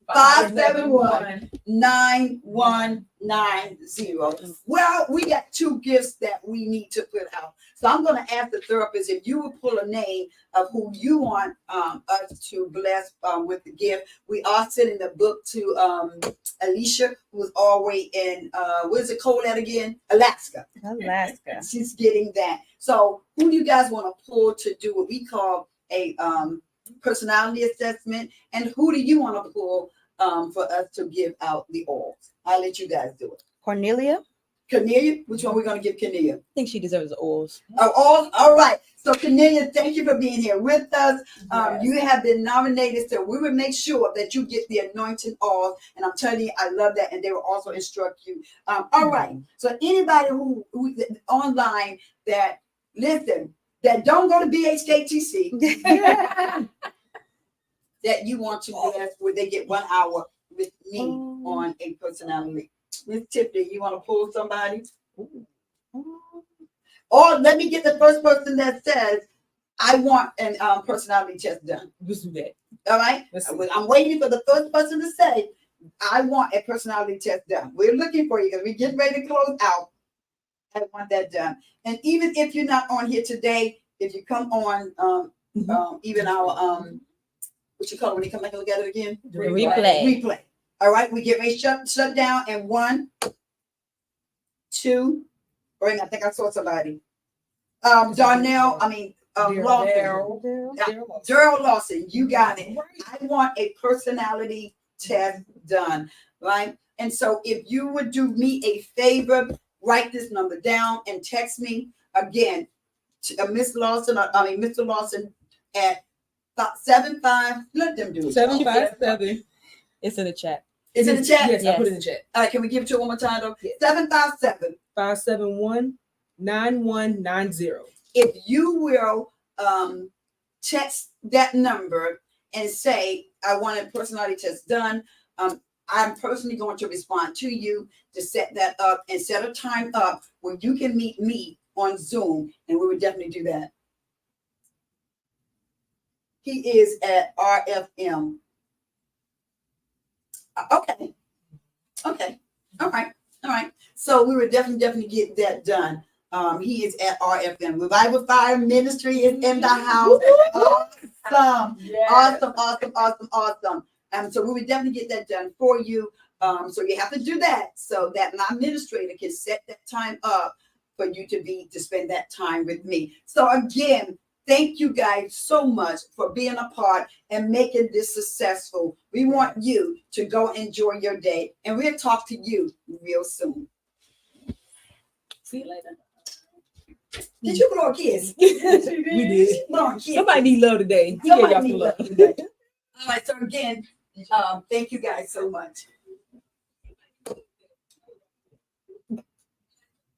571-9190. Well, we got two gifts that we need to put out. So I'm going to ask the therapist if you would pull a name of who you want us to bless with the gift. We are sending the book to Alicia, who's all the way in, where's it cold at again? Alaska. Alaska. She's getting that. So who do you guys want to pull to do what we call a personality assessment? And who do you want to pull for us to give out the oils? I'll let you guys do it. Cornelia, Cornelia, which one we're going to give Cornelia? I think she deserves the oils. Oh, all right. So Cornelia, thank you for being here with us. Yes. You have been nominated, so we will make sure that you get the anointing oil. And I'm telling you, I love that. And they will also instruct you. All right. So anybody who online that listen, that don't go to BHKTC, that you want to bless, where they get 1 hour with me on a personality. Miss Tiffany, you want to pull somebody? Or let me get the first person that says, I want a personality test done. Let's do that. All right? Let's see. I'm waiting for the first person to say, I want a personality test done. We're looking for you because we're getting ready to close out. I want that done. And even if you're not on here today, if you come on even our what you call it when you come back and look at it again? The replay. Replay. All right, we get ready to shut down in 1, 2. Wait, I think I saw somebody. Darnell, Lawson. Daryl Lawson, you got it. I want a personality test done, right? And so if you would do me a favor, write this number down and text me again, Miss Lawson, Mr. Lawson at 75. Let them do it. 757. It's in the chat. Is it in the chat? Yes, I put it in the chat. All right, can we give it to you one more time though? Yes. 757. 571-9190. If you will text that number and say, I want a personality test done, I'm personally going to respond to you to set that up and set a time up where you can meet me on Zoom, and we would definitely do that. He is at RFM. Okay. All right. So we would definitely get that done. He is at RFM. Revival Fire Ministry is in the house. Awesome. Yes. Awesome. So we would definitely get that done for you. So you have to do that so that my administrator can set that time up for you to spend that time with me. So again, thank you guys so much for being a part and making this successful. We want you to go enjoy your day, and we'll talk to you real soon. See you later. Did you blow a kiss? We did. Blow a kiss. Somebody need love today. He gave y'all some love. All right, so again, thank you guys so much.